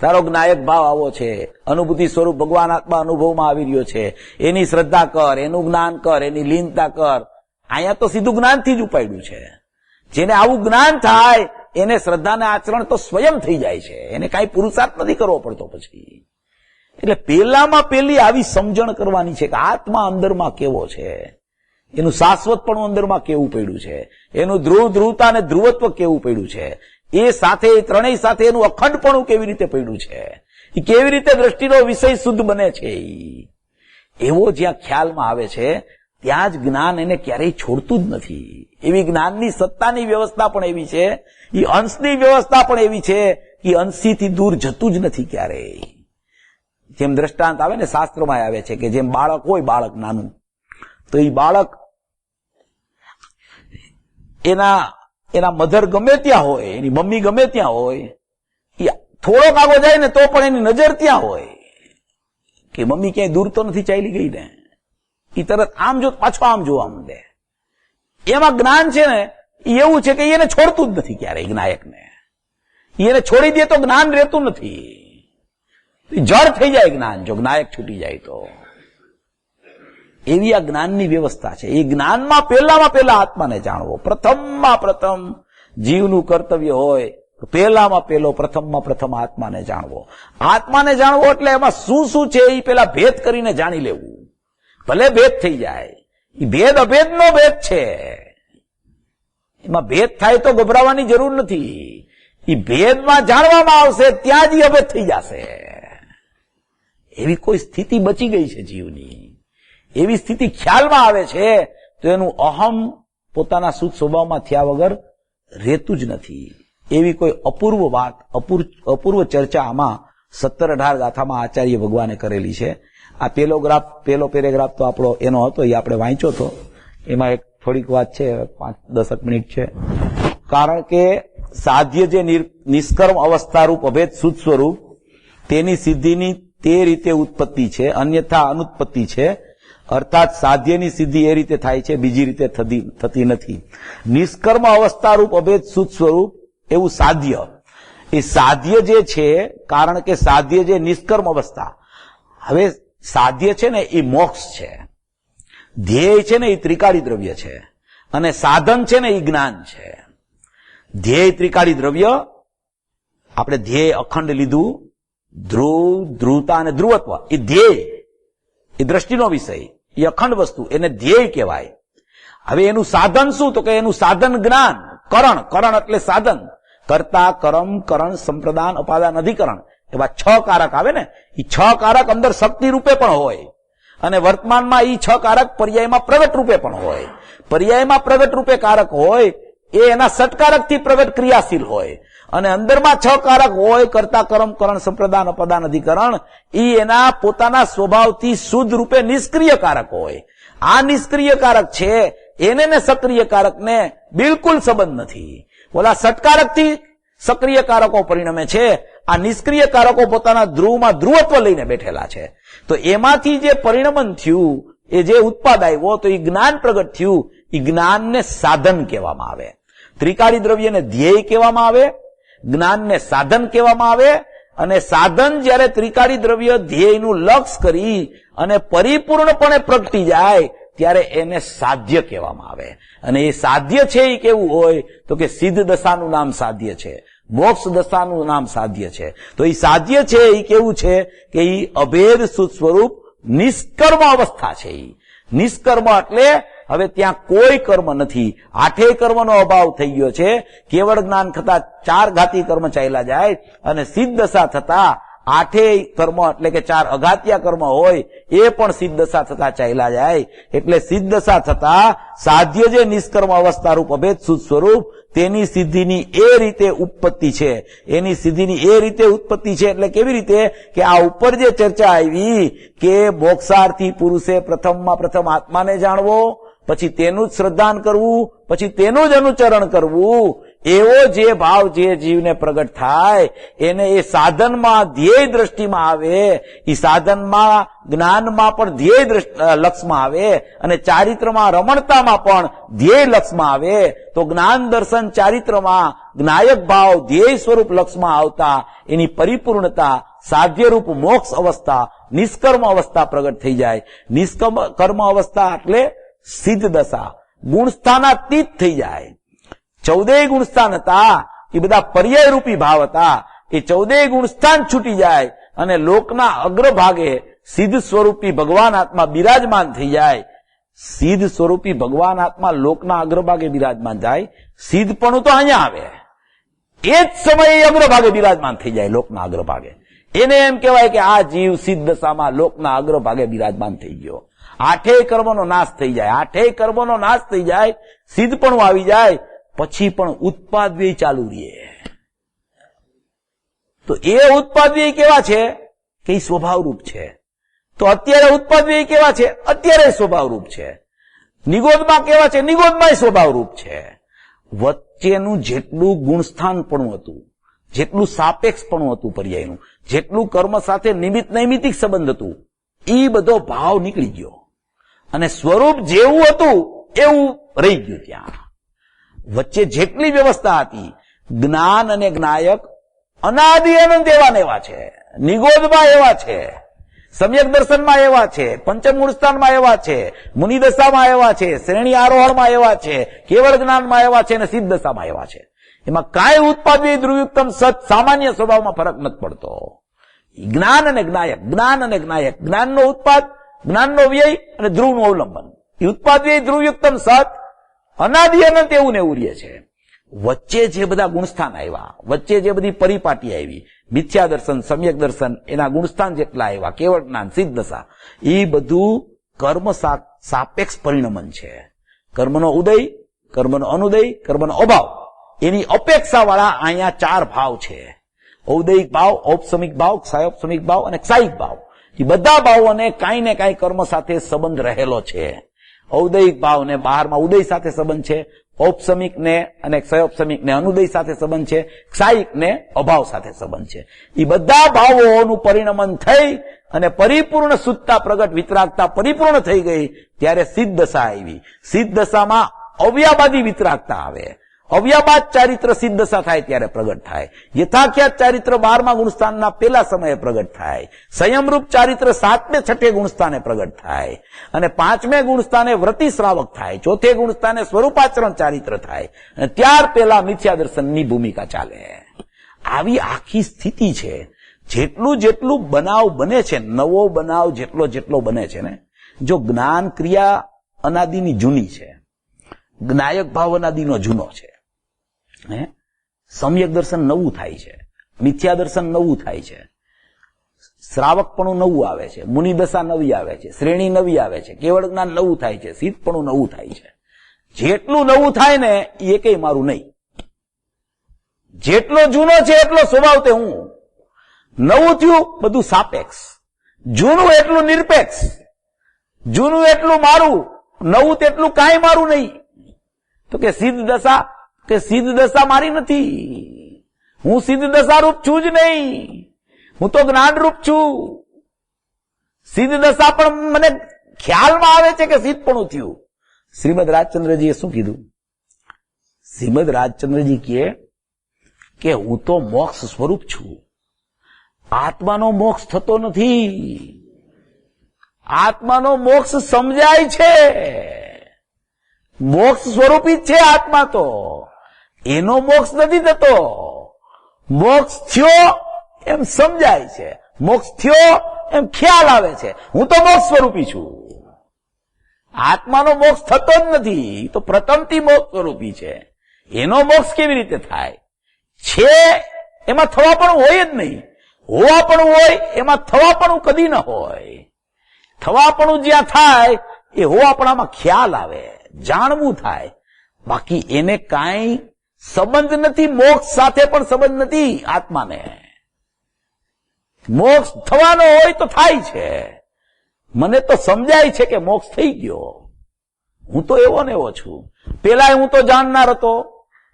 તારો જ્ઞાયક ભાવ આવો છે, અનુભૂતિ સ્વરૂપ ભગવાન આત્મા અનુભવમાં આવી રહ્યો છે, એની શ્રદ્ધા કર, એનું જ્ઞાન કર, એની લીનતા કર. અહીંયા તો સીધું જ્ઞાનથી જ ઉપાડ્યું છે. જેને આવું જ્ઞાન થાય એને શ્રદ્ધાને આચરણ તો સ્વયં થઈ જાય છે. એને કાંઈ પુરુષાર્થ નથી કરવો પડતો પછી. એટલે પેલામાં પેલી આવી સમજણ કરવાની છે કે આત્મા અંદરમાં કેવો છે, એનું શાશ્વતપણું અંદરમાં કેવું પડ્યું છે, એનું ધ્રુવતા અને ધ્રુવત્વ કેવું પડ્યું છે, એ સાથે ત્રણેય સાથે એનું અખંડપણું કેવી રીતે પડ્યું છે, એ કેવી રીતે દ્રષ્ટિનો વિષય શુદ્ધ બને છે. એવો જ્યાં ખ્યાલમાં આવે છે ત્યાં જ જ્ઞાન એને ક્યારેય છોડતું જ નથી. એવી જ્ઞાનની સત્તાની વ્યવસ્થા પણ એવી છે, એ અંશની વ્યવસ્થા પણ એવી છે કે અંશીથી દૂર જતું જ નથી ક્યારેય. જેમ દ્રષ્ટાંત આવે ને શાસ્ત્રમાં આવે છે કે જેમ બાળક હોય, બાળક નાનું, તો એ બાળક એના મધર ગમે ત્યાં હોય, એની મમ્મી ગમે ત્યાં હોય, એ થોડોક આગો જાય ને તો પણ એની નજર ત્યાં હોય કે મમ્મી ક્યાંય દૂર તો નથી ચાલી ગઈ ને. એ તરત આમ જો પાછો આમ જોવા માંડે. એમાં જ્ઞાન છે ને એવું છે કે એને છોડતું જ નથી ક્યારેય. જ્ઞાયકને એને છોડી દે તો જ્ઞાન રહેતું નથી. જળ થઈ જાય જ્ઞાન જો જ્ઞાયક છૂટી જાય તો. એવી આ જ્ઞાનની વ્યવસ્થા છે. એ જ્ઞાનમાં પહેલામાં પહેલા આત્માને જાણવો. પ્રથમમાં પ્રથમ જીવનું કર્તવ્ય હોય તો પહેલામાં પહેલો પ્રથમમાં પ્રથમ આત્માને જાણવો. આત્માને જાણવો એટલે એમાં શું શું છે એ પેલા ભેદ કરીને જાણી લેવું. ભલે ભેદ થઈ જાય, એ ભેદ અભેદનો ભેદ છે. એમાં ભેદ થાય તો ગભરાવાની જરૂર નથી. એ ભેદમાં જાણવામાં આવશે ત્યાં જ અભેદ થઈ જશે. એવી કોઈ સ્થિતિ બચી ગઈ છે જીવની. એવી સ્થિતિ ખ્યાલમાં આવે છે તો એનું અહમ પોતાના શુદ્ધ સ્વભાવમાં થયા વગર રહેતું જ નથી. એવી કોઈ અપૂર્વ વાત, અપૂર્વ ચર્ચા આમાં 17-18 ગાથામાં આચાર્ય ભગવાને કરેલી છે. આ પેલો પેરેગ્રાફ તો આપણો એનો હતો, એ આપણે વાંચ્યો હતો. એમાં એક થોડીક વાત છે, 5-10 મિનિટ છે. કારણ કે સાધ્ય જે નિષ્કર્મ અવસ્થારૂપ અભેદ શુદ્ધ સ્વરૂપ, તેની સિદ્ધિની તે રીતે ઉત્પત્તિ છે, અન્યથા અનુત્પત્તિ છે. અર્થાત સાધ્યની સિદ્ધિ એ રીતે થાય છે, બીજી રીતે થતી નથી. નિષ્કર્મ અવસ્થારૂપ અભેદ શુદ્ધ સ્વરૂપ એવું સાધ્ય. એ સાધ્ય જે છે, કારણ કે સાધ્ય જે નિષ્કર્મ અવસ્થા, હવે સાધ્ય છે ને એ મોક્ષ છે, ધ્યેય છે ને એ ત્રિકાળી દ્રવ્ય છે, અને સાધન છે ને એ જ્ઞાન છે. ધ્યેય ત્રિકાળી દ્રવ્ય, આપણે ધ્યેય અખંડ લીધું, ધ્રુવ, ધ્રુવતા અને ધ્રુવત્વ. એ ધ્યેય, એ દ્રષ્ટિનો વિષય, એ અખંડ વસ્તુ, એને ધ્યેય કહેવાય. હવે એનું સાધન શું? તો કે એનું સાધન જ્ઞાન. કરણ એટલે સાધન. કર્તા, કરમ, કરણ, સંપ્રદાન, અપાદાન, અધિકરણ, એવા 6 કારક આવે ને. એ 6 કારક અંદર શક્તિ રૂપે પણ હોય, અને વર્તમાનમાં એ 6 કારક પર્યાયમાં પ્રગટ રૂપે પણ હોય. પર્યાયમાં પ્રગટ રૂપે કારક હોય એ એના સટકારકથી પ્રગટ ક્રિયાશીલ હોય, અને અંદરમાં 6 કારક હોય, કર્તા કર્મ કરણ સંપ્રદાન અપદાન અધિકરણ, ઈ એના પોતાના સ્વભાવથી શુદ્ધ રૂપે નિષ્ક્રિય કારક હોય. આ નિષ્ક્રિય કારક છે એને ને સક્રિય કારકને બિલકુલ સંબંધ નથી. ઓલા સટકારકથી સક્રિય કારકો પરિણમે છે, આ નિષ્ક્રિય કારકો પોતાના ધ્રુવમાં ધ્રુવત્વ લઈને બેઠેલા છે. તો એમાંથી જે પરિણમન થયું, એ જે ઉત્પાદ આવ્યો, તો એ જ્ઞાન પ્રગટ થયું. એ જ્ઞાનને સાધન કહેવામાં આવે. ત્રિકાળી દ્રવ્યને ધ્યેય કહેવામાં આવે, જ્ઞાનને સાધન કહેવામાં આવે. અને સાધન જ્યારે ત્રિકાળી દ્રવ્ય ધ્યેયનું લક્ષ કરી અને પરિપૂર્ણપણે પ્રગટી જાય ત્યારે એને સાધ્ય કહેવામાં આવે. અને એ સાધ્ય છે એ કેવું હોય તો કે સિદ્ધ દશાનું નામ સાધ્ય છે, મોક્ષ દશાનું નામ સાધ્ય છે. તો એ સાધ્ય છે એ કેવું છે કે એ અભેદ શુદ્ધ સ્વરૂપ નિષ્કર્મ અવસ્થા છે. એ નિષ્કર્મ એટલે હવે ત્યાં કોઈ કર્મ નથી, 8 કર્મનો અભાવ થઈ ગયો છે. કેવળ જ્ઞાન થતા 4 ઘાતી કર્મ ચાલ્યા જાય અને સિદ્ધ દશા થતા 8 કર્મ એટલે કે 4 અઘાત્યા કર્મ હોય એ પણ સિદ્ધ દશા થતા ચાલ્યા જાય. એટલે સિદ્ધ દશા થતા સાધ્ય જે નિષ્કર્મ અવસ્થા રૂપ અભેદ શુદ્ધ સ્વરૂપ, તેની સિદ્ધિની એ રીતે ઉત્પત્તિ છે. એની સિદ્ધિની એ રીતે ઉત્પત્તિ છે એટલે કેવી રીતે કે આ ઉપર જે ચર્ચા આવી કે મોક્ષાર્થી પુરુષે પ્રથમમાં પ્રથમ આત્માને જાણવો, પછી તેનું જ શ્રદ્ધાન કરવું, પછી તેનું જ અનુચરણ કરવું, એવો જે ભાવ જે જીવને પ્રગટ થાય એને એ સાધનમાં ધ્યેય દ્રષ્ટિમાં આવે, એ સાધનમાં જ્ઞાનમાં પણ ધ્યેય લક્ષમાં આવે અને ચારિત્રમાં રમણતામાં પણ ધ્યેય લક્ષમાં આવે. તો જ્ઞાન દર્શન ચારિત્રમાં જ્ઞાયક ભાવ ધ્યેય સ્વરૂપ લક્ષમાં આવતા એની પરિપૂર્ણતા સાધ્યરૂપ મોક્ષ અવસ્થા નિષ્કર્મ અવસ્થા પ્રગટ થઈ જાય. નિષ્કર્મ અવસ્થા એટલે સિદ્ધ દશા, ગુણસ્થાનાતીત થઈ જાય. 14 ગુણસ્થાન હતા એ બધા પર્યાય રૂપી ભાવ હતા. એ 14 ગુણસ્થાન છૂટી જાય અને લોકના અગ્રભાગે સિદ્ધ સ્વરૂપી ભગવાન આત્મા બિરાજમાન થઈ જાય. સિદ્ધ સ્વરૂપી ભગવાન આત્મા લોકના અગ્રભાગે બિરાજમાન જાય. સિદ્ધપણું તો અહીંયા આવે, એ જ સમયે અગ્રભાગે બિરાજમાન થઈ જાય લોકના અગ્રભાગે. એને એમ કહેવાય કે આ જીવ સિદ્ધ દશામાં લોકના અગ્રભાગે બિરાજમાન થઈ ગયો. 8 કર્મનો નાશ થઈ જાય, 8 કર્મનો નાશ થઈ જાય, સિદ્ધપણું આવી જાય. પછી પણ ઉત્પાદ વ્યય ચાલુ રહે. તો એ ઉત્પાદ વ્યય કેવા છે કે એ સ્વભાવરૂપ છે. તો અત્યારે ઉત્પાદ વ્યય કેવા છે? અત્યારે સ્વભાવરૂપ છે. નિગોદમાં કેવા છે? નિગોદમાં સ્વભાવરૂપ છે. વચ્ચેનું જેટલું ગુણસ્થાનપણું હતું, જેટલું સાપેક્ષપણું હતું પર્યાયનું, જેટલું કર્મ સાથે નિમિત્ત નૈમિતિક સંબંધ હતું, એ બધો ભાવ નીકળી ગયો અને સ્વરૂપ જેવું હતું એવું રહી ગયું. ત્યાં વચ્ચે જેટલી વ્યવસ્થા હતી, જ્ઞાન અને જ્ઞાયક અનાદિ અનંત એવા ને એવા છે. નિગોદમાં એવા છે, સમ્યક દર્શનમાં એવા છે, પંચમ ગુણસ્થાનમાં એવા છે, મુનિ દશામાં એવા છે, શ્રેણી આરોહણમાં એવા છે, કેવળ જ્ઞાનમાં એવા છે અને સિદ્ધ દશામાં એવા છે. એમાં કાંઈ ઉત્પાદિ ધ્રુવયુક્તમ સત સામાન્ય સ્વભાવમાં ફરક નથી પડતો. જ્ઞાન અને જ્ઞાયક, જ્ઞાન અને જ્ઞાયક, જ્ઞાનનો ઉત્પાદ, જ્ઞાનનો વ્યય અને ધ્રુવનું અવલંબન. એ ઉત્પાદ વ્યય ધ્રુવયુક્તમ સત અનાદિ અનંત એવું ને એવું રહે છે. વચ્ચે જે બધા ગુણસ્થાન આવ્યા, વચ્ચે જે બધી પરિપાટી આવી, મિથ્યા દર્શન, સમ્યક દર્શન, એના ગુણસ્થાન જેટલા આવ્યા, કેવળ જ્ઞાન, સિદ્ધ દશા, એ બધું કર્મ સાપેક્ષ પરિણમન છે. કર્મનો ઉદય, કર્મનો અનુદય, કર્મનો અભાવ, એની અપેક્ષા વાળા અહીંયા 4 ભાવ છે. ઔદયિક ભાવ, ઔપસમિક ભાવ, ક્ષાયોપસમિક ભાવ અને ક્ષાયિક ભાવ. એ બધા ભાવોને કાંઈ ને કાંઈ કર્મ સાથે સંબંધ રહેલો છે. ઔદયિક ભાવને બહારમાં ઉદય સાથે સંબંધ છે, ઔપસમિક ને અને ક્ષયોપસમિક ને અનુદય સાથે સંબંધ છે, ક્ષાયિક ને અભાવ સાથે સંબંધ છે. એ બધા ભાવોનું પરિણમન થઈ અને પરિપૂર્ણ શુદ્ધતા પ્રગટ વિતરાગતા પરિપૂર્ણ થઈ ગઈ ત્યારે સિદ્ધ દશા આવી. સિદ્ધ દશામાં અવ્યાબાદી વિતરાગતા આવે. અવ્યાબાદ ચારિત્ર સિદ્ધ દશા થાય ત્યારે પ્રગટ થાય. યથાખ્યાત ચારિત્ર 12મા ગુણસ્થાનના પેલા સમયે પ્રગટ થાય. સંયમરૂપ ચારિત્ર 7મે 6ઠે ગુણસ્થાને પ્રગટ થાય અને 5મે ગુણસ્થાને વ્રતિ શ્રાવક થાય. 4થે ગુણસ્થાને સ્વરૂપાચરણ ચારિત્ર થાય અને ત્યાર પેલા મિથ્યા દર્શનની ભૂમિકા ચાલે. આવી આખી સ્થિતિ છે. જેટલું જેટલું બનાવ બને છે, નવો બનાવ જેટલો જેટલો બને છે ને, જો જ્ઞાન ક્રિયા અનાદિની જૂની છે, જ્ઞાયક ભાવ અનાદિનો જૂનો છે, સમ્યક દર્શન નવું થાય છે, મિથ્યા દર્શન નવું થાય છે, શ્રાવકપણું નવું આવે છે, મુનિ દશા નવી આવે છે, શ્રેણી નવી આવે છે, કેવળ જ્ઞાન નવું થાય છે, સિદ્ધપણું નવું થાય છે. જેટલું નવું થાય ને એ એકેય મારું નહીં. જેટલો જૂનો છે એટલો સ્વભાવ તે હું. નવું થયું બધું સાપેક્ષ. જૂનું એટલું નિરપેક્ષ. જૂનું એટલું મારું, નવું તેટલું કાંઈ મારું નહીં. તો કે સિદ્ધ દશા, કે સિદ્ધ દશા મારી નથી. હું સિદ્ધ દશા રૂપ છું જ નહીં, હું તો જ્ઞાન રૂપ છું. સિદ્ધ દશા પણ મને ખ્યાલમાં આવે છે કે સિદ્ધપણું થયું. શ્રીમદ રાજચંદ્રજીએ શું કીધું? શ્રીમદ રાજચંદ્રજી કહે કે હું તો મોક્ષ સ્વરૂપ છું. આત્માનો મોક્ષ થતો નથી. આત્માનો મોક્ષ સમજાય છે. મોક્ષ સ્વરૂપી જ છે આત્મા તો. એનો મોક્ષ નથી થતો. મોક્ષ થયો એમ સમજાય છે, મોક્ષ થયો એમ ખ્યાલ આવે છે. હું તો મોક્ષ સ્વરૂપી છું. આત્માનો મોક્ષ થતો જ નથી. તો પ્રથમથી મોક્ષ સ્વરૂપી છે. એનો મોક્ષ કેવી રીતે થાય? છે એમાં થવાપણું હોય જ નહીં. હોવાપણું હોય એમાં થવાપણું કદી ન હોય. થવાપણું જ્યાં થાય એ હોવાપણામાં ખ્યાલ આવે, જાણવું થાય. બાકી એને કાંઈ સંબંધ નથી. મોક્ષ સાથે પણ સંબંધ નથી આત્માને. મોક્ષ થવાનો હોય તો થાય છે. મને તો સમજાય છે કે મોક્ષ થઈ ગયો. હું તો એવો ને એવો છું. પેલા હું તો જાણનાર હતો,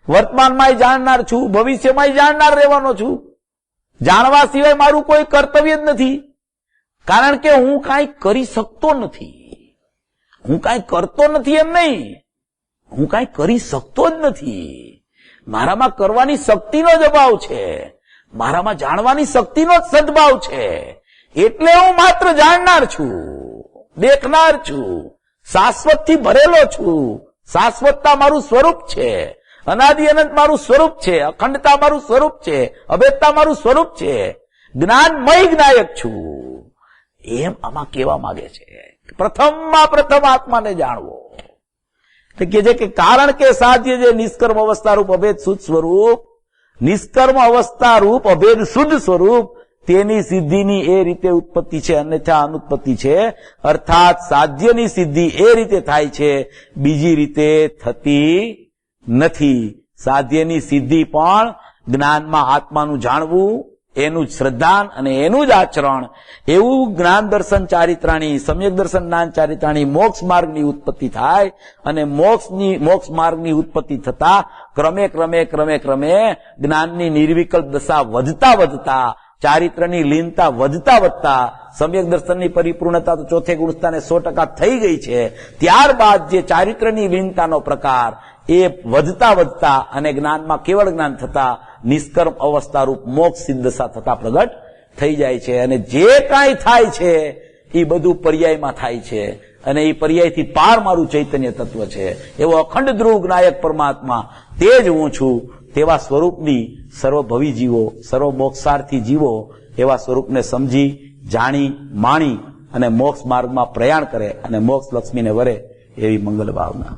વર્તમાનમાં જાણનાર છું, ભવિષ્યમાં જાણનાર રહેવાનો છું. જાણવા સિવાય મારું કોઈ કર્તવ્ય જ નથી. કારણ કે હું કાંઈ કરી શકતો નથી. હું કાંઈ કરતો નથી એમ નહીં, હું કાંઈ કરી શકતો જ નથી. મારામાં કરવાની શક્તિનો જ અભાવ છે. મારામાં જાણવાની શક્તિનો જ સદભાવ છે. એટલે હું માત્ર જાણનાર છું, દેખનાર છું, શાશ્વતથી ભરેલો છું. શાશ્વતતા મારું સ્વરૂપ છે. અનાદિ અનંત મારું સ્વરૂપ છે. અખંડતા મારું સ્વરૂપ છે. અભેદતા મારું સ્વરૂપ છે. જ્ઞાનમય જ્ઞાયક છું. એમ આમાં કહેવા માંગે છે. પ્રથમમાં પ્રથમ આત્માને જાણવો. તો કે છે કે કારણ કે સાધ્ય જે નિષ્કર્મ અવસ્થા રૂપ અભેદ શુદ્ધ સ્વરૂપ, નિષ્કર્મ અવસ્થા રૂપ અભેદ શુદ્ધ સ્વરૂપ, તેની સિદ્ધિની એ રીતે ઉત્પત્તિ છે, અન્યથા અનુત્પત્તિ છે. અર્થાત સાધ્યની સિદ્ધિ એ રીતે થાય છે, બીજી રીતે થતી નથી. સાધ્યની સિદ્ધિ પણ જ્ઞાનમાં આત્માનું જાણવું, એનું જ શ્રદ્ધાન અને એનું જ આચરણ, એવું જ્ઞાન દર્શન ચારિત્રાણી, સમ્યક દર્શન જ્ઞાન ચારિત્રાણી મોક્ષ માર્ગની ઉત્પત્તિ થાય. અને મોક્ષ માર્ગની ઉત્પત્તિ થતા ક્રમે ક્રમે ક્રમે ક્રમે જ્ઞાનની નિર્વિકલ્પ દશા વધતા વધતા, ચારિત્રની લીનતા વધતા વધતા, સમ્યક દર્શનની પરિપૂર્ણતા તો ચોથે ગુણસ્થાને 100% થઈ ગઈ છે. ત્યારબાદ જે ચારિત્રની લીનતાનો પ્રકાર એ વધતા વધતા અને જ્ઞાનમાં કેવળ જ્ઞાન થતા નિષ્કર્મ અવસ્થા રૂપ મોક્ષ સિદ્ધ દશા થતા પ્રગટ થઈ જાય છે. અને જે કાંઈ થાય છે એ બધું પર્યાયમાં થાય છે. અને એ પર્યાયથી પાર મારું ચૈતન્ય તત્વ છે. એવો અખંડ ધ્રુવ જ્ઞાયક પરમાત્મા તે જ હું છું. તેવા સ્વરૂપની સર્વભવી જીવો, સર્વ મોક્ષાર્થી જીવો એવા સ્વરૂપને સમજી, જાણી, માણી અને મોક્ષ માર્ગમાં પ્રયાણ કરે અને મોક્ષ લક્ષ્મીને વરે એવી મંગલ ભાવના.